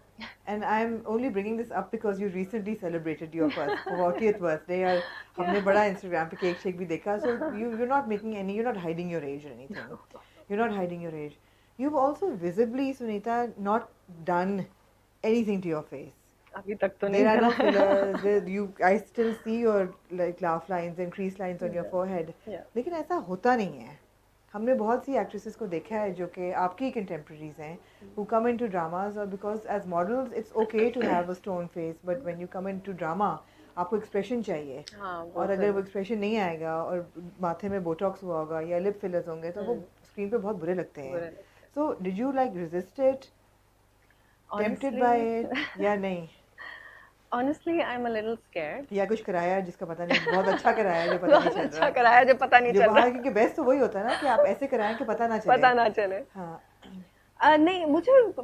and I'm only bringing this up because you recently celebrated your 40th birthday. और हमने बड़ा Instagram पे केक शेक भी देखा. So you're not making any, you're not hiding your age or anything. You're not hiding your age. You've also visibly, Sunita, not done anything to your face. अभी तक तो नहीं करा। There are no fillers. I still see your like laugh lines and crease lines on your forehead. लेकिन ऐसा होता नहीं है। हमने बहुत सी एक्ट्रेसेस को देखा है जो कि आपकी contemporaries हैं, who come into dramas, or because as models it's okay to have a stone face, but when you come into drama आपको expression चाहिए। और अगर वो expression नहीं आएगा और माथे में botox हुआ होगा या lip fillers होंगे तो वो screen पे बहुत बुरे लगते हैं। So did you like resist it? Honestly, tempted by it? या नहीं? Honestly, I'm a little scared. या कुछ कराया जिसका पता नहीं, बहुत अच्छा कराया जो पता नहीं चल रहा। अच्छा कराया जो पता नहीं चल रहा। जो क्योंकि बेस्ट तो वही होता है ना कि आप ऐसे कराएं कि पता ना चले। पता ना चले। हाँ। नहीं,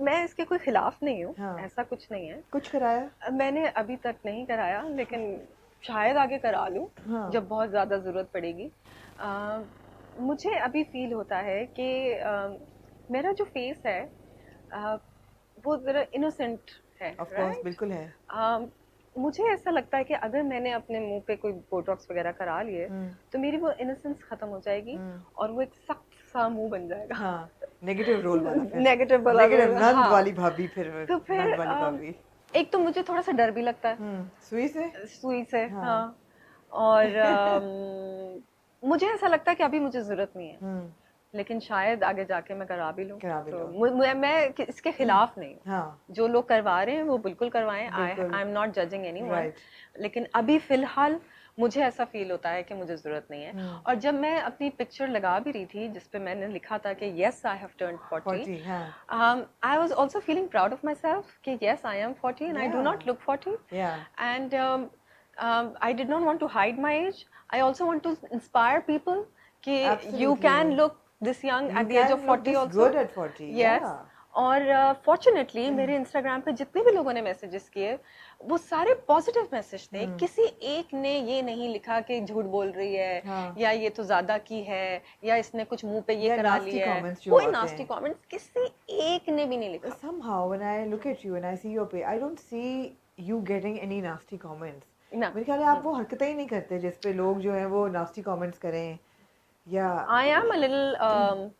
मैं इसके कोई खिलाफ नहीं हूँ। ऐसा कुछ नहीं है। कुछ कराया? मैंने अभी तक नहीं कराया, लेकिन शायद आगे करा लूँ जब बहुत ज़्यादा ज़रूरत पड़ेगी। मुझे अभी फील होता है कि मेरा जो फेस है वो ज़रा इनोसेंट है। Of course, बिल्कुल है। मुझे ऐसा लगता है कि अगर मैंने अपने मुंह पे कोई बोटॉक्स वगैरह करा लिए तो मेरी वो इनोसेंस खत्म हो जाएगी और वो एक सख्त सा मुंह बन जाएगा। हाँ, नेगेटिव रोल वाला फिर। नेगेटिव नंद वाली भाभी फिर। तो फिर एक तो मुझे थोड़ा सा डर भी लगता है सुई से। हाँ। और मुझे ऐसा लगता है कि अभी मुझे जरूरत नहीं है, लेकिन शायद आगे जाके मैं करा भी लूँ। तो मैं इसके खिलाफ नहीं हूँ। जो लोग करवा रहे हैं वो बिल्कुल करवाएं। I am not judging anyone, लेकिन अभी फिलहाल मुझे ऐसा फील होता है कि मुझे जरूरत नहीं है। और जब मैं अपनी पिक्चर लगा भी रही थी जिसपे मैंने लिखा था कि yes I have turned 40, I was also feeling proud of myself कि yes I am 40 and I do not look 40, and I did not want to hide my age. I also want to inspire people कि you can look this young at the age of 40 also. Good at 40. Yes. और फॉर्चुनेटली मेरे इंस्टाग्राम पे जितने भी लोगों ने मैसेजेस किए वो सारे पॉजिटिव मैसेज थे। किसी एक ने ये नहीं लिखा कि झूठ बोल रही है, हाँ. या ये तो ज्यादा की है, या इसने कुछ मुंह पे ये या करा nasty लिया है, comments जो कोई आते नास्टी हैं. कमेंट्स किसी एक ने भी नहीं लिखा। Somehow when I look at you and I see your page, I don't see you getting any nasty comments. ना, मेरे ख्याल है आप वो हरकतें ही नहीं करते जिस पे लोग जो हैं वो nasty comments करें या I am a little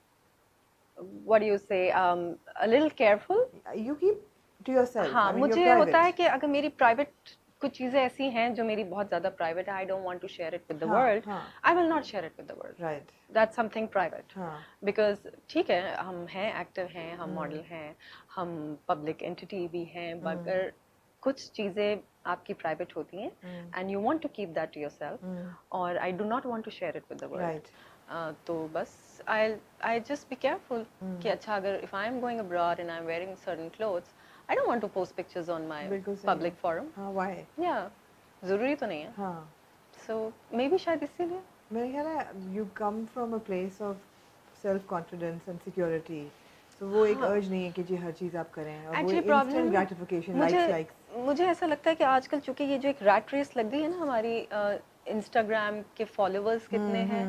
what do you say, a little careful. you keep to yourself. हाँ, I mean you're मुझे होता है private. कि अगर मेरी प्राइवेट कुछ चीजें ऐसी हैं जो मेरी बहुत ज्यादा प्राइवेट है, I don't want to share it with the हाँ वर्ल्ड, हाँ I will not share it with the world, right. That's something private. हाँ बिकॉज ठीक है, हम हैं, एक्टर हैं, हम मॉडल हैं, हम पब्लिक एंटिटी भी हैं, मगर कुछ चीजें आपकी प्राइवेट होती हैं and you want to keep that to yourself, और I do not want to share it with the world. right. तो बस आई जस्ट बी केयरफुल कि अच्छा, अगर if I am going abroad and I am wearing certain clothes, I don't want to post pictures on my बिल्कुल सही पब्लिक है. फोरम। हाँ why? या जरूरी तो नहीं है, हाँ सो मे बी शायद इसीलिए। मेरे ख्याल है you come from a place of self confidence and security. So वो एक urge नहीं है कि जी हर चीज़ आप करें और वो actually problem instant gratification likes likes. मुझे ऐसा लगता है कि आजकल चूंकि ये जो एक रैट रेस लग गई है ना हमारी, इंस्टाग्राम के फॉलोअर्स कितने हैं,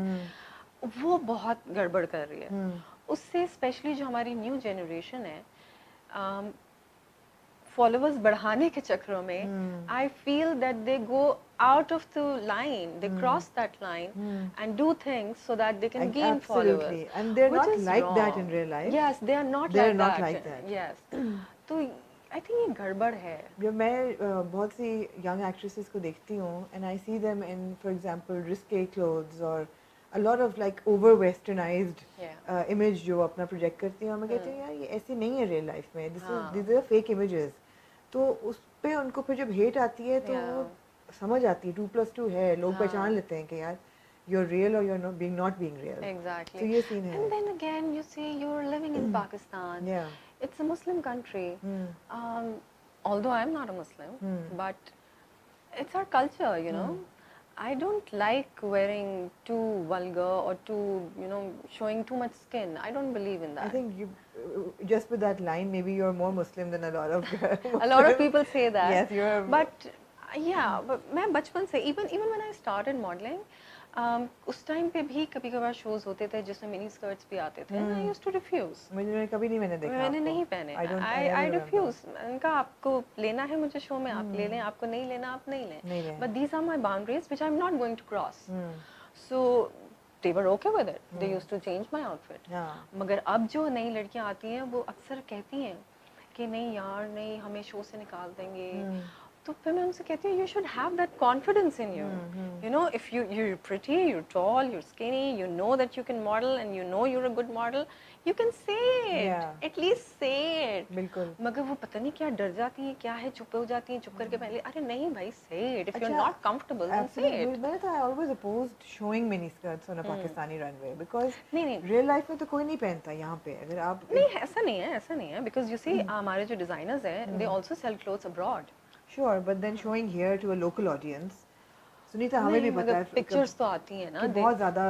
वो बहुत गड़बड़ कर रही है। उससे स्पेशली जो हमारी न्यू जनरेशन है, फॉलोअर्स बढ़ाने के चक्करों में I feel that they go out of the line, they cross that line and do things so that they can gain Absolutely. Followers, And they're which not is like that in wrong. real life. Yes, they are not They're like not like that. that. Yes, तो आई थिंक ये गड़बड़ है। जब मैं बहुत सी यंग एक्ट्रेसेस को देखती हूँ and I see them in for example risque clothes or a lot of like over westernized image जो अपना प्रोजेक्ट करती हैं, और मैं कहती हूँ यार ये ऐसी नहीं है रियल लाइफ में, these are fake images. तो उस पे उनको फिर जब हेट आती है तो वो समझ आती है 2+2 है, लोग पहचान लेते हैं कि यार you're real or you're not being real. Exactly. तो ये सीन है. And then again, you see, you're living in Pakistan. Yeah. It's a Muslim country. Although I'm not a Muslim, but it's our culture, you know. I don't like wearing too vulgar or too, you know, showing too much skin. I don't believe in that. I think you, just with that line, maybe you're more Muslim than a lot of a lot of people say that. Yes, you're. But yeah, but मैं बचपन से even when I started modeling, उस टाइम पे भी कभी कभार शोज होते थे जिसमें मिनी स्कर्ट्स भी आते थे, I used to refuse. मुझे कभी नहीं मैंने देखा. मैंने नहीं पहने. I refuse. उनका आपको लेना है मुझे शो में आप ले लें, आपको नहीं लेना आप नहीं लें. But these are my boundaries which I'm not going to cross. So they were okay with it. They used to change my outfit. मगर अब जो नई लड़कियां आती हैं वो अक्सर कहती हैं कि नहीं यार नहीं, हमें शो से निकाल देंगे. तो फिर मैं उनसे कहती हूँ you should have that confidence in you. You know, if you're pretty, you're tall, you're skinny, you know that you can model and you know you're a good model, you can say it. Yeah. At least say it. बिल्कुल. मगर वो पता नहीं क्या डर जाती है, क्या है, चुप हो जाती है, चुप करके पहले अरे नहीं भाई say it. If you're not comfortable, then say it. मैंने तो I always opposed showing mini skirts on a Pakistani runway because नहीं real life में तो कोई नहीं पहनता यहाँ पे. अगर आप नहीं ऐसा नहीं है, ऐसा नहीं है, because you see हमारे जो designers हैं, they also sell clothes abroad. Sure, but then showing here to a local audience, Sunita हमें भी पता है पिक्चर्स तो आती हैं ना, बहुत ज़्यादा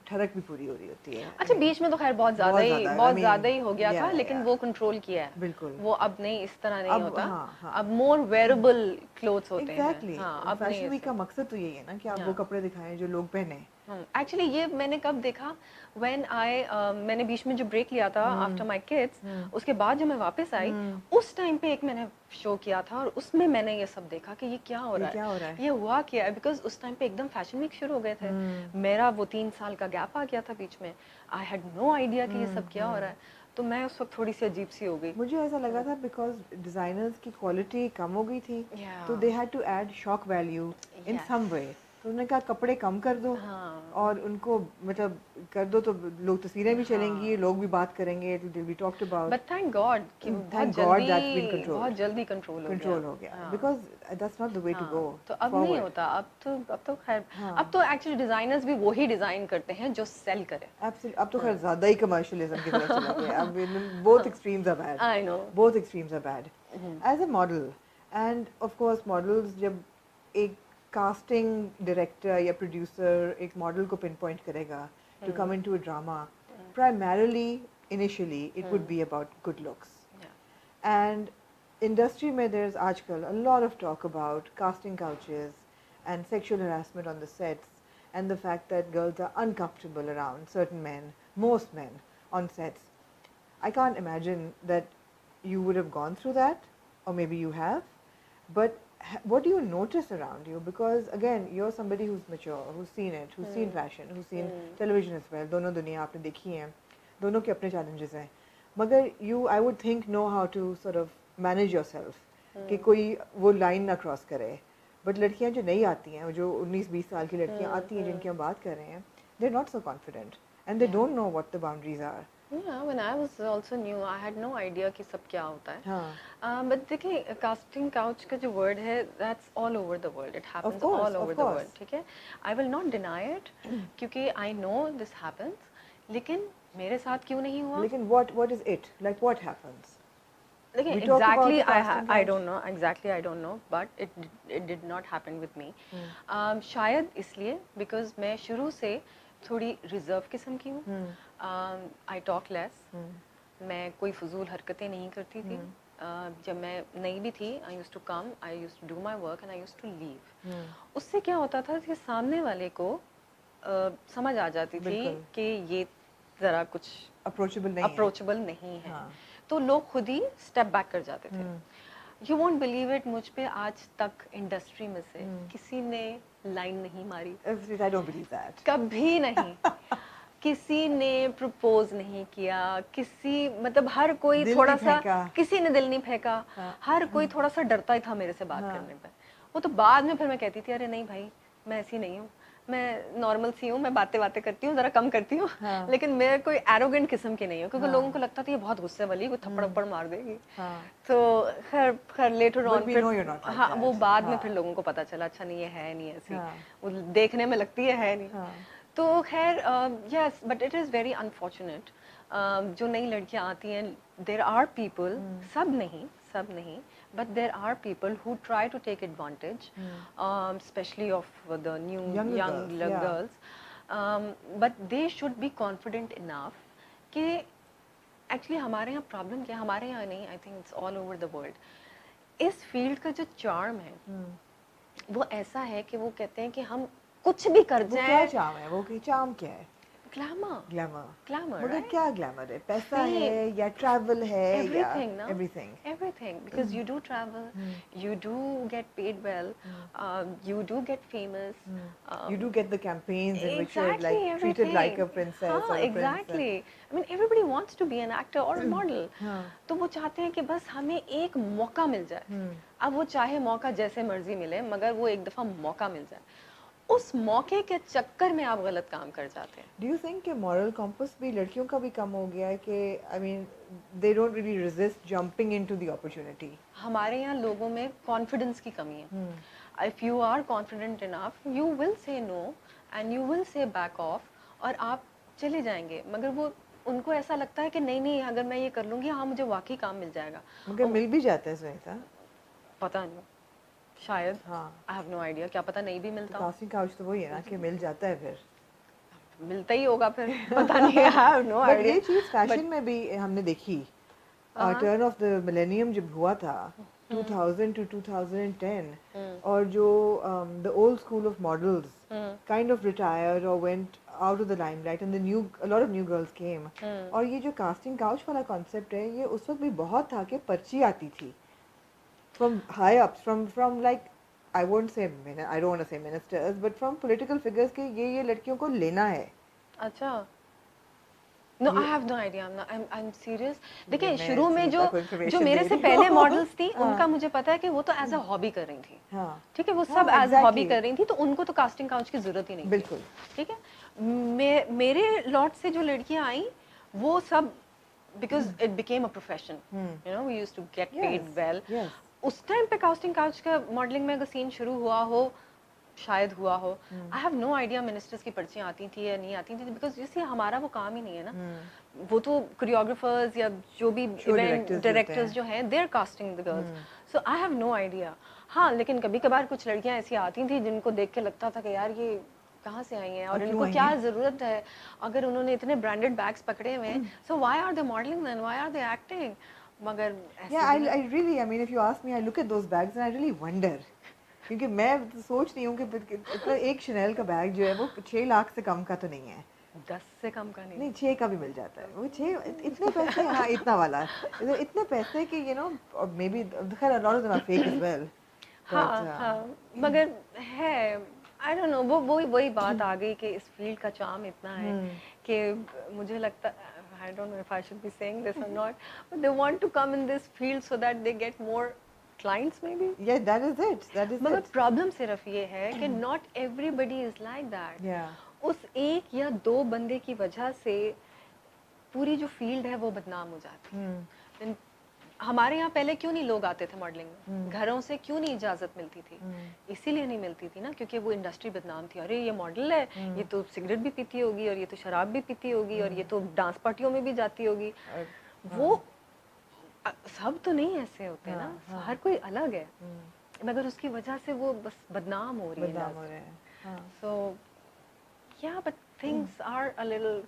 ठरक भी पूरी हो रही होती है. अच्छा बीच में तो खैर बहुत ज़्यादा ही हो गया था, लेकिन वो कंट्रोल किया है. बिल्कुल. वो अब नहीं इस तरह नहीं होता. अब मोर वेयरेबल क्लोथ्स होते हैं. Exactly. अब फैशन वीक का मकसद तो यही है ना कि आप वो कपड़े दिखाएं जो लोग पहने. एक्चुअली ये मैंने कब देखा, मैंने बीच में जो ब्रेक लिया था आफ्टर माय किड्स, उसके बाद जब मैं वापस आई उस टाइम पे एक मैंने शो किया था और उसमें मैंने ये सब देखा कि ये क्या हो रहा है, ये हुआ क्या है. बिकॉज उस टाइम पे एकदम फैशन वीक शुरू हो गए थे. मेरा वो 3 साल का गैप आ गया था बीच में. आई हैड नो आइडिया कि ये सब क्या हो रहा है. तो मैं उस वक्त थोड़ी सी अजीब सी हो गई. मुझे ऐसा लगा था बिकॉज डिजाइनर्स की क्वालिटी कम हो गई थी, तो they had to add shock value in some way. तो उन्होंने कहा कपड़े कम कर दो और उनको मतलब कर दो तो लोग तस्वीरें भी चलेंगी, लोग भी बात करेंगे, it will be talked about. But thank god कि बहुत जल्दी कंट्रोल हो गया because that's not the way to go. तो अब नहीं होता. अब तो खैर अब तो एक्चुअली डिजाइनर्स भी वही डिजाइन करते हैं जो सेल करे. एब्सोल्युटली. अब तो खैर ज्यादा ही कमर्शियलिज्म की तरफ चला गया. अब both extremes are bad. I know both extremes are bad. As a model and of course models जब एक कास्टिंग डायरेक्टर या प्रोड्यूसर एक मॉडल को पिन पॉइंट करेगा to come into a drama, primarily initially it would be about good looks. And industry mein there's aajkal a lot of talk about casting couches and sexual harassment on the sets, and the fact that girls are uncomfortable around certain men, most men on sets. I can't imagine that you would have gone through that, or maybe you have, but what do you notice around you? Because again, you're somebody who's mature, who's seen it, who's seen fashion, who's seen television as well. दोनों दुनिया आपने देखी हैं, दोनों के अपने challenges हैं. मगर you, I would think, know how to sort of manage yourself कि कोई वो line ना cross करे. But लड़कियां जो नहीं आती हैं, जो 19-20 साल की लड़कियां आती हैं जिनकी हम बात कर रहे हैं, they're not so confident and they don't know what the boundaries are. Yeah, when I was also new, I had no idea कि सब क्या होता है. हाँ. But देखिए, casting couch का जो word है, that's all over the world. It happens all over the world. ठीक है? I will not deny it, क्योंकि I know this happens. लेकिन मेरे साथ क्यों नहीं हुआ? लेकिन what is it? Like what happens? Again, exactly, I don't know. Exactly, I don't know. But it did not happen with me. शायद इसलिए because मैं शुरू से थोड़ी रिजर्व किस्म की हूँ. I talk less. मैं कोई फजूल हरकतें नहीं करती थी. जब मैं नई भी थी, I used to come, I used to do my work and I used to leave. उससे क्या होता था कि सामने वाले को समझ आ जाती थी कि ये जरा कुछ अप्रोचेबल नहीं है. तो लोग खुद ही स्टेप बैक कर जाते थे. यू वोंट बिलीव इट, मुझ पे आज तक इंडस्ट्री में से किसी ने लाइन नहीं मारी. I don't believe that. कभी नहीं. किसी ने प्रपोज नहीं किया, किसी मतलब हर कोई थोड़ा सा, किसी ने दिल नहीं फेंका. हर कोई थोड़ा सा डरता ही था मेरे से बात करने पे. वो तो बाद में फिर मैं कहती थी, अरे नहीं भाई, मैं ऐसी नहीं हूँ, मैं नॉर्मल सी हूँ, मैं बातें करती हूँ, जरा कम करती हूँ. लेकिन मैं कोई एरोगेंट किस्म की नहीं हूँ, क्योंकि लोगों को लगता था ये बहुत गुस्से वाली, कोई थप्पड़ मार देगी. तो खैर लेटर ऑन फिर हाँ, वो बाद में फिर लोगों को पता चला, अच्छा नहीं, ये है नहीं ऐसी, वो देखने में लगती है नहीं. तो खैर yes, but it is very unfortunate. जो नई लड़कियाँ आती हैं, देयर आर पीपल, सब नहीं, but there are people who try to take advantage, especially of the new young girls. But they should be confident enough कि actually हमारे यहाँ problem क्या है, हमारे यहाँ नहीं, I think it's all over the world. इस field का जो charm है, वो ऐसा है कि वो कहते हैं कि हम कुछ भी कर जाएं. वो क्या charm है? वो charm क्या है? glamour मगर क्या glamour है? पैसा है या travel है? Everything, ना? Everything, because you do travel, you do get paid well, you do get famous, you do get the campaigns in which you're like treated like a princess or a exactly. I mean, everybody wants to be an actor or a model. तो वो चाहते हैं कि बस हमें एक मौका मिल जाए. अब वो चाहे मौका जैसे मर्जी मिले, मगर वो एक दफा मौका मिल जाए. उस मौके के चक्कर में आप गलत काम कर जाते हैं. Do you think कि moral compass भी लड़कियों का भी कम हो गया है कि I mean they don't really resist jumping into the opportunity? हमारे यहाँ लोगों में confidence की कमी है. If you are confident enough, you will say no and you will say back off और आप चले जाएंगे. मगर वो उनको ऐसा लगता है कि नहीं, अगर मैं ये कर लूँगी, हाँ मुझे वाकई काम मिल जाएगा. मगर मिल भी जाता है सुनीता? पता नहीं, शायद. I have no idea, क्या पता नहीं भी मिलता. कास्टिंग काउच तो वही है ना कि मिल जाता है, फिर मिलता ही होगा फिर. पता नहीं, I have no idea. ये चीज़ फैशन में भी हमने देखी. टर्न ऑफ द मिलेनियम जब हुआ था 2000 to 2010, और जो the old school of models kind of retired or went out of the limelight and a lot of new girls came. और ये जो कास्टिंग काउच वाला कॉन्सेप्ट है, ये उस वक्त भी बहुत था कि पर्ची आती थी from high ups, from like I don't want to say ministers, but from political figures कि ये लड़कियों को लेना है. अच्छा. No, I have no idea. I'm serious. देखिए शुरू में जो मेरे से पहले मॉडल्स थी, उनका मुझे पता है कि वो तो एज अ हॉबी कर रही थी. ठीक है, वो सब एज अ हॉबी कर रही थी, तो उनको तो कास्टिंग काउच की जरूरत ही नहीं. बिल्कुल. ठीक है. मेरे लॉट से जो लड़कियां आई, वो सब because it became a profession. You know, we used to get paid well. उस टाइम पे कास्टिंग काउच का मॉडलिंग में अगर सीन शुरू हुआ हो, शायद हुआ हो. I have no idea ministers की पर्चियाँ आती थी या नहीं आती थी, बिकॉज जैसे हमारा वो काम ही नहीं है ना. वो तो कोरियोग्राफर्स या जो भी इवेंट डायरेक्टर्स जो हैं, they are casting the girls. So I have no idea. हाँ, लेकिन कभी कभार कुछ लड़कियाँ ऐसी आती थी जिनको देख के लगता था कि यार ये कहाँ से आई हैं और इनको क्या ज़रूरत है, अगर उन्होंने इतने ब्रांडेड बैग्स पकड़े हुए हैं, so why are they modelling then, why are they acting? मगर I really, I mean, if you ask me, I look at those bags and I really wonder. क्योंकि मैं सोच रही हूँ कि एक शनेल का बैग जो है वो 6 लाख से कम का तो नहीं है, 10 से कम का नहीं, 6 का भी मिल जाता है। वो 6 इतने पैसे, हाँ इतना वाला, इतने पैसे कि यू नो, और मे बी खैर a lot of them are fake as well. हाँ, मगर है, आई डोंट नो, वो वही बात आ गई कि इस फील्ड का चार्म इतना है कि मुझे लगता, I don't know if I should be saying this और not, but they want to come in this field so that they get more clients maybe. Yeah, that is it. मगर प्रॉब्लम सिर्फ ये है कि not everybody is like that. उस एक या दो बंदे की वजह से पूरी जो फील्ड है वो बदनाम हो जाती है। हमारे यहाँ पहले क्यों नहीं लोग आते थे मॉडलिंग में, घरों से क्यों नहीं इजाज़त मिलती थी? इसीलिए नहीं मिलती थी ना, क्योंकि वो इंडस्ट्री बदनाम थी। अरे ये मॉडल है, ये तो सिगरेट भी पीती होगी, और ये तो शराब भी पीती होगी, और ये तो डांस पार्टियों में भी जाती होगी। वो सब तो नहीं ऐसे होते ना, हर कोई अलग है, मगर उसकी वजह से वो बस बदनाम हो रही है। So yeah, but things are a little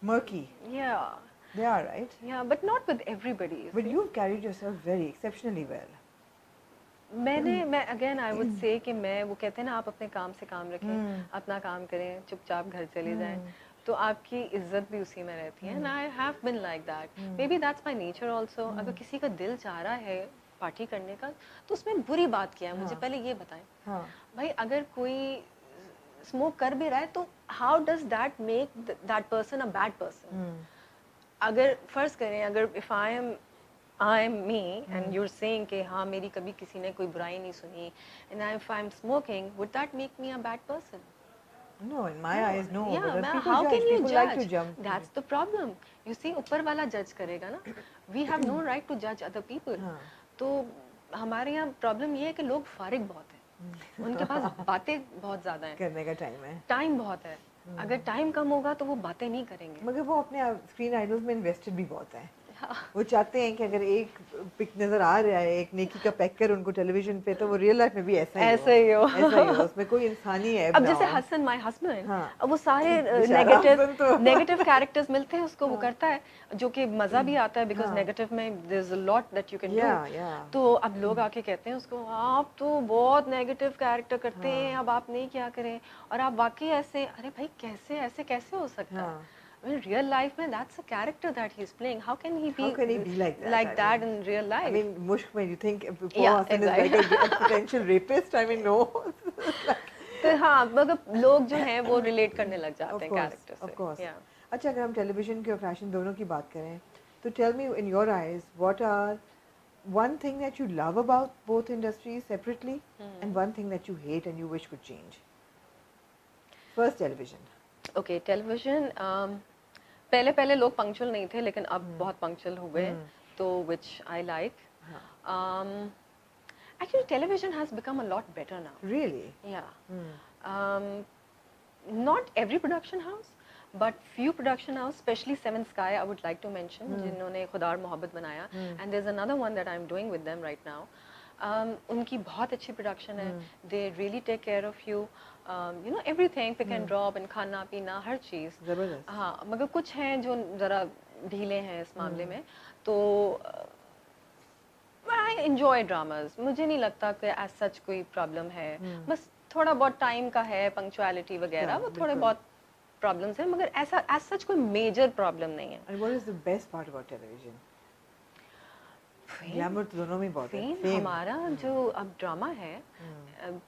murky. Yeah. They are, right? Yeah, but not with everybody. But you've carried yourself very exceptionally well. मैं again I would say कि मैं, वो कहते हैं ना, आप अपने काम से काम रखें, अपना काम करें, चुपचाप घर चले जाएं, तो आपकी इज्जत भी उसी में रहती है। And I have been like that. Maybe that's my nature also. अगर किसी का दिल चाह रहा है पार्टी करने का, तो उसमें बुरी बात क्या है, मुझे पहले ये बताएं। भाई अगर कोई स्मोक कर भी रहा है तो how does that make that person a bad person? अगर फर्ज करें, अगर if I am me and you're saying कि हाँ मेरी कभी किसी ने कोई बुराई नहीं सुनी, and if I'm smoking, would that make me a bad person? No, in my eyes, no. Yeah, but how judge. can you people judge? Like to jump. That's the problem. You see, ऊपर वाला जज करेगा ना. We have no right to judge other people. तो हमारे यहाँ प्रॉब्लम ये है कि लोग फारिग बहुत हैं, उनके पास बातें बहुत ज़्यादा हैं, करने का टाइम है, टाइम बहुत है। अगर टाइम कम होगा तो वो बातें नहीं करेंगे, मगर वो अपने स्क्रीन आइडल्स में इन्वेस्टेड भी बहुत है। वो चाहते हैं कि अगर एक पिक नजर आ रहा है एक नेकी का पैकर उनको टेलीविजन पे, तो वो रियल लाइफ में भी ऐसा ही हो, उसमें कोई इंसानी है। अब जैसे हसन माय हस्बैंड, अब वो सारे नेगेटिव कैरेक्टर्स मिलते हैं उसको, वो करता है, जो कि मजा भी आता है, बिकॉज नेगेटिव में there is a lot that you can do. तो अब लोग आके कहते हैं उसको, आप तो बहुत नेगेटिव कैरेक्टर करते हैं, अब आप नहीं क्या करें, और आप वाकई ऐसे, अरे भाई कैसे ऐसे कैसे हो सकता है? In real life, man, that's a character that he's playing. How can he be like that in real life? I mean, Mushk, when you think Hassan is like a potential rapist, I mean, no. तो हाँ, मगर लोग जो हैं वो relate करने लग जाते हैं character से. Of course. अच्छा, अगर हम television के और fashion दोनों की बात करें, तो tell me, in your eyes, what are one thing that you love about both industries separately, and one thing that you hate and you wish could change? First, television. Okay, television. पहले लोग पंक्चुअल नहीं थे, लेकिन अब बहुत पंक्चुअल हो गए, तो which I like. Actually, television has become a lot better now. Really? Yeah. Not every production house, but few production house, especially Seven Sky, I would like to mention, जिन्होंने खुदा और मोहब्बत बनाया, and there's another one that I'm doing with them right now. उनकी बहुत अच्छी प्रोडक्शन है, they really take care of you, you know, everything, pick and drop, and खाना पीना हर चीज़। हाँ, मगर कुछ हैं जो ज़रा ढीले हैं इस मामले में, तो I enjoy dramas. मुझे नहीं लगता कि as such कोई प्रॉब्लम है, बस थोड़ा बहुत टाइम का है, पंक्चुअलिटी वगैरह, वो थोड़े बहुत प्रॉब्लम्स हैं, मगर ऐसा as such कोई मेजर प्रॉब्लम नहीं है। And what is the best part about television? Glamour तो दोनों में बहुत है। हमारा जो अब ड्रामा है,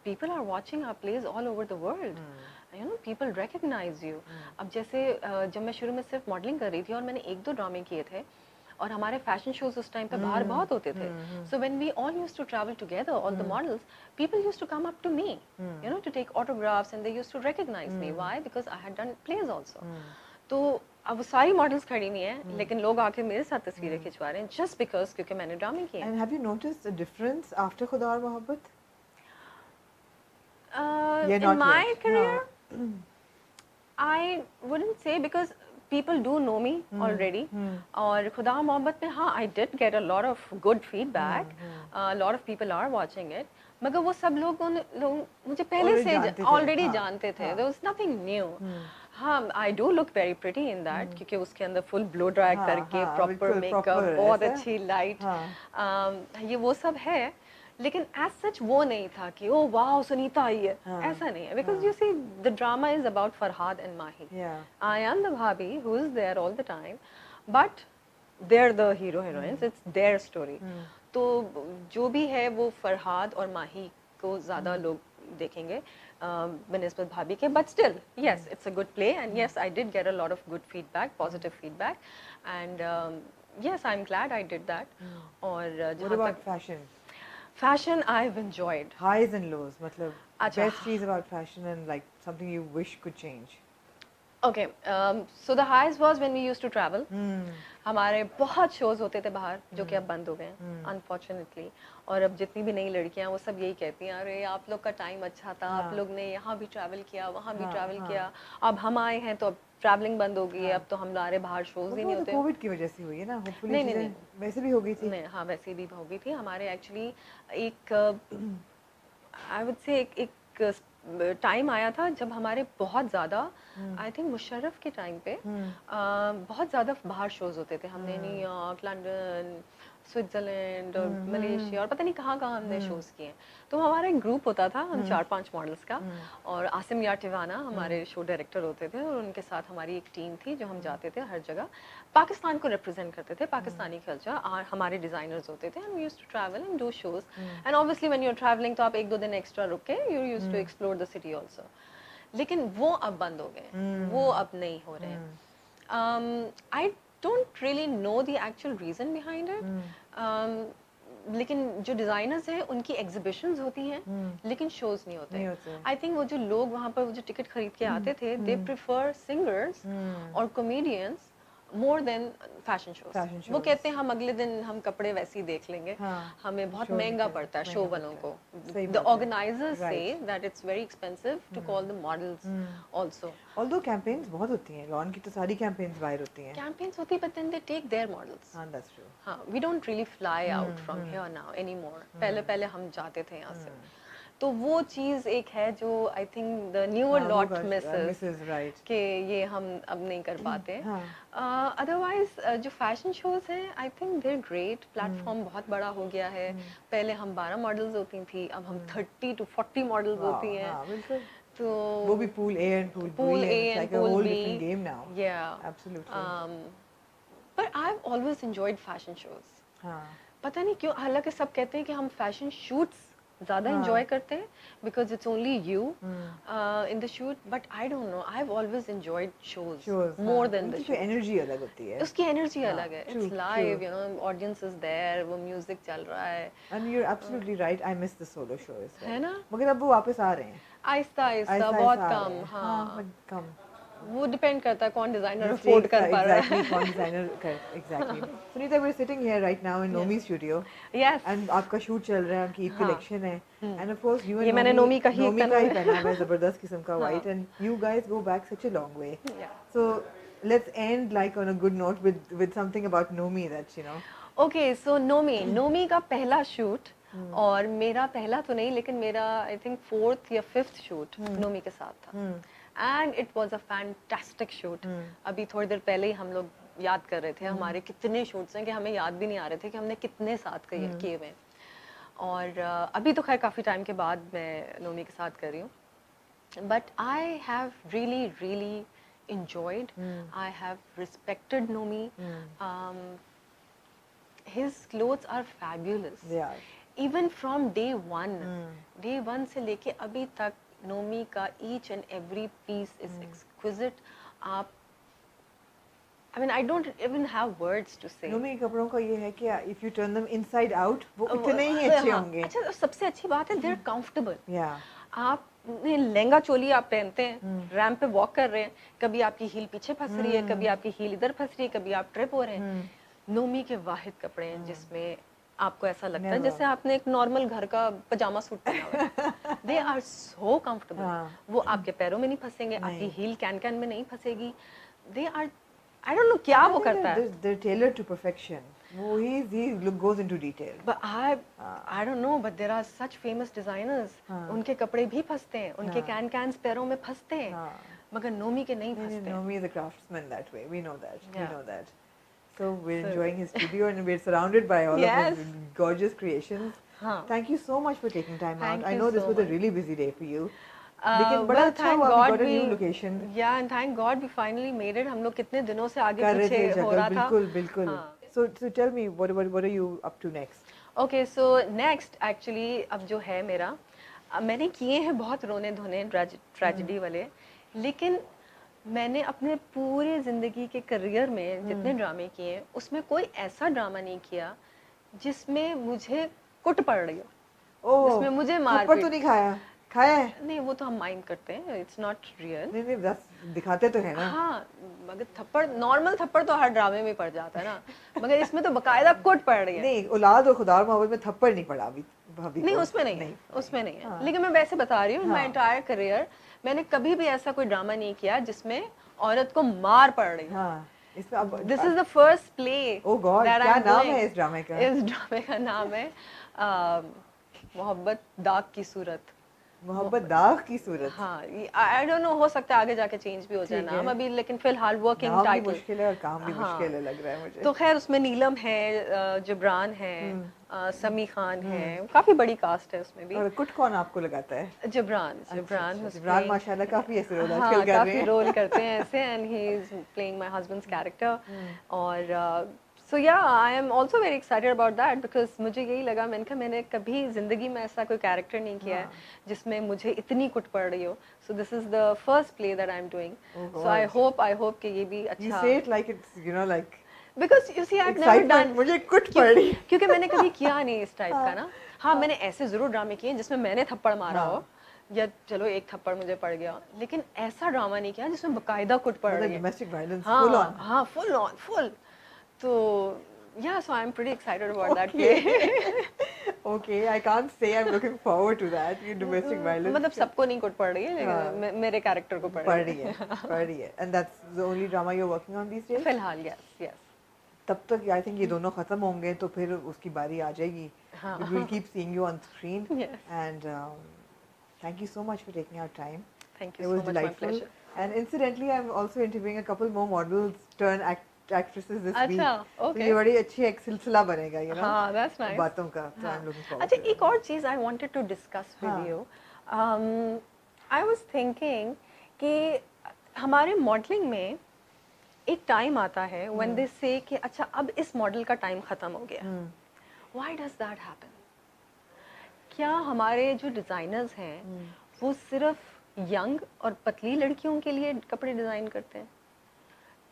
people are watching our plays all over the world. You know, people recognize you. अब जैसे जब मैं शुरू में सिर्फ मॉडलिंग कर रही थी और मैंने एक दो ड्रामे किए थे, और हमारे फैशन शोज उस टाइम पे बाहर बहुत होते थे, so when we all used to travel together, all the models, people used to come up to me, you know, to take autographs, and they used to recognize me. Why? Because I had done plays also. तो अब सारी मॉडल्स खड़ी हुई हैं, लेकिन लोग आके मेरे साथ तस्वीरें खिंचवा रहे हैं just because क्योंकि मैंने ड्रामे किए। And have you noticed a difference after खुदा और मोहब्बत? In my career, I wouldn't say, because people do know me already. और खुदा मोहब्बत में हाँ, I did get a lot of good feedback. A lot of people are watching it. मगर वो सब लोग मुझे पहले से already जानते थे. There was nothing new. हाँ, I do look very pretty in that क्योंकि उसके अंदर full blow dry करके proper makeup, बहुत अच्छी light. ये वो सब है. लेकिन as such वो नहीं था कि oh wow सुनीता आई है, ऐसा नहीं है, because you see the drama is about Farhad and Mahi. I am the bhabhi who is there all the time, but they're the hero heroines, it's their story. तो जो भी है वो फरहाद और माही को ज़्यादा लोग देखेंगे बनिस्बत भाभी के, but still yes it's a good play and yes I did get a lot of good feedback, positive feedback, and yes I'm glad I did that. और what about fashion I've enjoyed. Highs and lows, मतलब best cheese about fashion and like something you wish could change. Okay, so the highs was when we used to travel. हमारे बहुत shows होते थे बाहर जो कि अब बंद हो गए हैं unfortunately. और अब जितनी भी नई लड़कियां वो सब यही कहती हैं अरे आप लोग का टाइम अच्छा था, आप लोग ने यहाँ भी ट्रैवल किया, वहाँ भी ट्रैवल किया, अब हम आए हैं तो अब ट्रैवलिंग बंद हो गई है, अब तो हम हमारे बाहर शोज ही नहीं होते. कोविड की वजह से हुई है ना, होपफुली नहीं वैसे भी हो गई थी. नहीं हाँ वैसे भी हो गई थी. हमारे एक्चुअली एक आई वुड से एक टाइम आया था जब हमारे बहुत ज़्यादा आई थिंक मुशर्रफ के टाइम पे बहुत ज़्यादा बाहर शोज होते थे. हमने न्यूयॉर्क, लंदन, स्विट्जरलैंड और मलेशिया और पता नहीं कहाँ कहाँ हमने शोज किए. तो हमारा एक ग्रुप होता था, हम 4-5 मॉडल्स का, और आसिम यार टिवाना हमारे शो डायरेक्टर होते थे और उनके साथ हमारी एक टीम थी जो हम जाते थे हर जगह, पाकिस्तान को रिप्रेजेंट करते थे, पाकिस्तानी कल्चर. हमारे डिज़ाइनर्स होते थे and we used to travel and do shows. And obviously when you are travelling तो आप 1-2 दिन एक्स्ट्रा रुक के you used to explore the city also. लेकिन वो अब बंद हो गए, वो अब नहीं हो रहे हैं. आई don't really know the actual reason behind it. लेकिन जो डिजाइनर्स हैं उनकी एग्जीबिशंस होती हैं लेकिन शोज नहीं होते. आई थिंक वो जो लोग वहाँ पर वो जो टिकट खरीद के आते थे दे प्रेफर सिंगर्स और comedians more than fashion shows. वो कहते हैं हम अगले दिन हम कपड़े वैसे ही देख लेंगे, हमें बहुत महंगा पड़ता है शो वालों को. द ऑर्गेनाइजर्स से that it's very expensive to call the models also. Although campaigns बहुत होती हैं, लॉन की तो सारी कैंपेन्स बाहर होती हैं. कैंपेन्स होती but then they take their models. हां दैट्स ट्रू. हां we don't really fly out from here now any more. पहले हम जाते थे यहाँ से. तो वो चीज़ एक है जो I think the newer lot Mrs कि ये हम अब नहीं कर पाते. अदरवाइज जो फैशन शोज हैं I think they're great. Platform बहुत बड़ा हो गया है. पहले हम 12 मॉडल्स होती थी, अब हम 30 to 40 मॉडल्स होती हैं. तो वो भी pool A and pool B and pool B game now. Yeah absolutely. But I have always enjoyed fashion shows. पता नहीं क्यों, हालांकि सब कहते हैं कि हम फैशन शूट्स ज़्यादा इंजॉय करते हैं because it's only you in the shoot. But I don't know, I have always enjoyed shows more than the show. Energy अलग होती है, उसकी एनर्जी अलग है. It's live, you know, audience is there, वो म्यूजिक चल रहा है. And you are absolutely right, I miss the solo shows, है ना. मगर अब वो वापस आ रहे हैं आहिस्ता आहिस्ता, बहुत कम. हाँ कम. वो डिपेंड करता है कौन डिजाइनर अफोर्ड कर पा रहा है. कौन डिजाइनर कर. Exactly. Sunita, we are sitting here right now in Nomi studio. Yes. And आपका शूट चल रहा है, आपकी कलेक्शन है. एंड ऑफ कोर्स यू ये मैंने नोमी का ही पहना है, जबरदस्त किस्म का white. And you guys go back such a long way. So let's end like on a good note with something about Nomi that's, you know. Okay, so Nomi का पहला शूट, और मेरा पहला तो नहीं लेकिन मेरा आई थिंक 4th या 5th शूट नोमी के साथ था. And it was a fantastic shoot. अभी थोड़ी देर पहले ही हम लोग याद कर रहे थे हमारे कितने शूट्स हैं कि हमें याद भी नहीं आ रहे थे कि हमने कितने साथ किए हुए. और अभी तो खैर काफ़ी टाइम के बाद मैं नोमी के साथ कर रही हूँ. But I have really enjoyed. I have respected Nomi. His clothes are fabulous. They are. Even from day one. Day one से लेके अभी तक नोमी का each and every piece is exquisite. आप I mean, I don't even have words to say. Nomi के कपड़ों का ये है कि if you turn them inside out, वो इतने ही अच्छे होंगे. अच्छा, सबसे अच्छी बात है they're comfortable. Yeah. आप लहंगा चोली आप पहनते हैं, रैंप पे वॉक कर रहे हैं, कभी आपकी हील पीछे फंस रही है, कभी आपकी हील इधर फंस रही है, कभी आप ट्रिप हो रहे हैं. नोमी के वाहिद कपड़े हैं जिसमें आपको ऐसा लगता है जैसे आपने एक नॉर्मल घर का पजामा सूट पहना हुआ है. They are so comfortable. वो आपके पैरों में नहीं फंसेंगे, आपकी हील कैन में नहीं फंसेगी. They are I don't know क्या वो करता है. They're tailored to perfection. वो he goes into detail. But I don't know, but there are such famous designers. उनके कपड़े भी फंसते हैं, उनके कैन पैरों में फंसते हैं, मगर नोमी के नहीं फंसते. Nomi is a craftsman that way. We know that. We know that. So we're enjoying his studio and we're surrounded by all of his gorgeous creations. Thank you so much for taking time out. I know this was a really busy day for you. Well, thank God we got a new location. Yeah, and thank God we finally made it. हम लोग कितने दिनों से आगे पीछे हो रहा था. बिल्कुल. So tell me, what are you up to next? Okay, so next actually अब जो है मेरा, मैंने किए हैं बहुत रोने धोने ट्रेजेडी वाले, लेकिन मैंने अपने पूरे ज़िंदगी के करियर में जितने ड्रामे किए हैं उसमें कोई ऐसा ड्रामा नहीं किया जिसमें मुझे कुट पड़ रही हो, जिसमें मुझे मार तो नहीं खाया है? नहीं, वो तो हम माइंड करते हैं, इट्स नॉट रियल. नहीं बस दिखाते तो है ना. हाँ, मगर थप्पड़, नॉर्मल थप्पड़ तो हर ड्रामे में पड़ जाता है ना, मगर इसमें तो बकायदा कुट पड़ रही है. नहीं, औलाद और खुदा और मोहब्बत में थप्पड़ नहीं पड़ा अभी. नहीं, उसमें नहीं है. लेकिन मैं वैसे बता रही हूँ, माय एंटायर करियर मैंने कभी भी ऐसा कोई ड्रामा नहीं किया जिसमें औरत को मार पड़ रही. This is the first play. Oh God, क्या नाम है इस ड्रामे का? इस ड्रामे का नाम है मोहब्बत दाग की सूरत. मोहब्बत दाग की सूरत. हाँ, आई डोंट नो, हो सकता है आगे जाके चेंज भी हो जाए नाम अभी, लेकिन फिलहाल वर्किंग टाइटल. मुश्किल है और काम भी मुश्किल है लग रहा है मुझे. तो खैर उसमें नीलम है, जिब्रान है, समी खान है, काफी बड़ी कास्ट है उसमें भी. और कुट कौन आपको लगाता है? जिब्रान माशाल्लाह काफी ऐसे रोल आजकल कर रहे हैं. काफी रोल करते हैं ऐसे, and he is playing my husbands character. और So yeah, I am also very excited about that because मुझे यही लगा, मैंने कभी जिंदगी में ऐसा कोई कैरेक्टर नहीं किया है जिसमें मुझे इतनी कुट पड़ रही हो. So this is the first play that I am doing. So I hope कि ये भी अच्छा. You say it like it's, you know, like. Because you see, I've never done. मुझे कुट पड़ रही. क्योंकि मैंने कभी किया नहीं इस टाइप का ना. हाँ, मैंने ऐसे जरूर ड्रामे किए जिसमें मैंने थप्पड़ मारा हो, या चलो एक थप्पड़ मुझे पड़ गया, लेकिन ऐसा ड्रामा नहीं किया जिसमें बकायदा कुट पड़ रही है. Domestic violence, full on. हाँ, full. So yeah, so I'm pretty excited about that play. Okay, I can't say I'm looking forward to that. You domestic violence. मतलब सबको नहीं कुट पड़ रही है, लेकिन मेरे कैरेक्टर को पड़ रही है. And that's the only drama you're working on these days? फिलहाल yes. तब तक I think ये दोनों खत्म होंगे तो फिर उसकी बारी आ जाएगी. We'll keep seeing you on screen. Yes. And thank you so much for taking our time. Thank you so much. My pleasure. And incidentally, I'm also interviewing a couple more models turn actresses this week. Okay. तो ये बड़ी अच्छी एक सिलसिला बनेगा, you know. हाँ, that's nice. बातों का. So I'm looking forward. अच्छा, एक और चीज़ I wanted to discuss with you. I was thinking कि हमारे मॉडलिंग में एक टाइम आता है when they say कि अच्छा अब इस मॉडल का टाइम खत्म हो गया. Why does that happen? क्या हमारे जो डिजाइनर्स हैं वो सिर्फ यंग और पतली लड़कियों के लिए कपड़े डिजाइन करते हैं?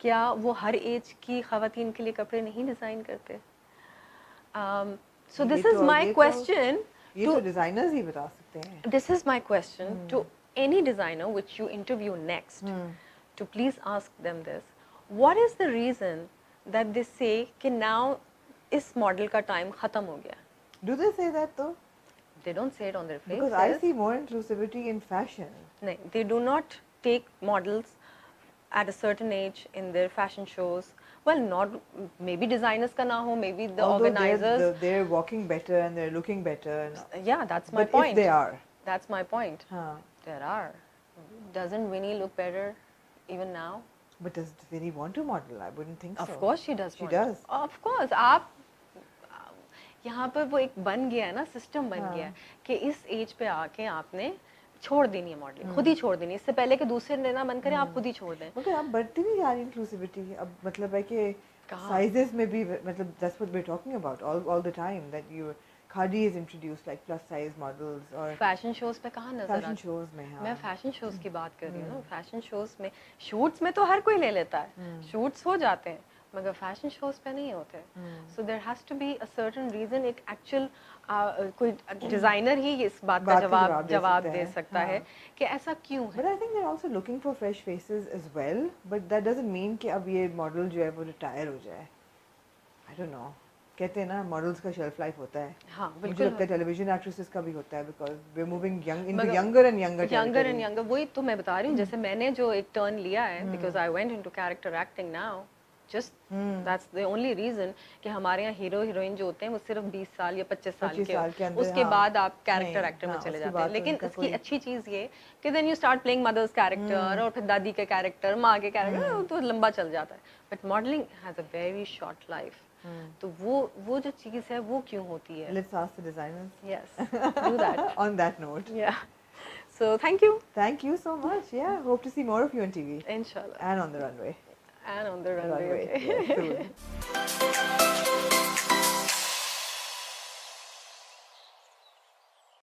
क्या वो हर एज की ख़वातीन के लिए कपड़े नहीं डिजाइन करते? So this is my question. ये तो डिजाइनर्स ही बता सकते हैं. This is my question to any designer which you interview next. To please ask them this. What is the reason that they say कि now इस मॉडल का टाइम खत्म हो गया? Do they say that though? They don't say it on their faces. Because I see more inclusivity in fashion. No, they do not take models at a certain age in their fashion shows. Well, not maybe designers का ना हो, maybe the organizers. They're walking better and they're looking better. Yeah, that's my point. If they are. That's my point. There are. Doesn't Winnie look better even now? But does Winnie want to model? I wouldn't think so. Of course she does. She does. Of course. आप यहाँ पर वो एक बन गया है ना, सिस्टम बन गया है कि इस एज पे आके आपने छोड़ देनी है मॉडलिंग, खुद ही छोड़ देनी है. इससे पहले कि दूसरे ने ना मन करे आप खुद ही छोड़ दें. मगर अब बढ़ती नहीं जा रही इंक्लूसिविटी. अब मतलब है कि साइजेस में भी, मतलब that's what we're talking about all the time, that you Khadi is introduced like plus size models or fashion shows पे कहाँ नजर फैशन शोज में. हाँ, मैं फैशन शोज की बात कर रही हूँ. फैशन शोज में, शूट्स में तो हर कोई ले लेता है, शूट्स हो जाते हैं, मगर फैशन शोज पे नहीं होते. So there has to be a certain reason. एक एक्चुअल कोई डिजाइनर ही इस बात का जवाब दे सकता है कि ऐसा क्यों है. But I think they are also looking for fresh faces as well, but that doesn't mean कि अब ये मॉडल जो है वो रिटायर हो जाए. आई डोंट नो. कहते हैं ना मॉडल्स का शेल्फ लाइफ होता है. हाँ, मुझे लगता है टेलीविजन एक्ट्रेसेस का भी होता है, because we are moving into younger and younger. वही तो मैं बता रही हूँ. जैसे मैंने जो एक टर्न लिया है, because I went into character acting now. just that's the only reason कि हमारे यहाँ हीरो हीरोइन जो होते हैं वो सिर्फ 20 साल या 25 साल के उसके बाद आप कैरेक्टर एक्टर में चले जाते हैं। लेकिन इसकी अच्छी चीज़ ये कि then you start playing mother's character और फिर दादी के कैरेक्टर, माँ के कैरेक्टर, तो लंबा चल जाता है। But modeling has a very short life. तो वो जो चीज़ है वो क्यों होती है? Let's ask the designers. Yes, do that. On that note. Yeah. So thank you. Thank you so much. Yeah, hope to see more of you on TV. Inshallah. And on the runway. And on the runway. Okay. Yeah, soon.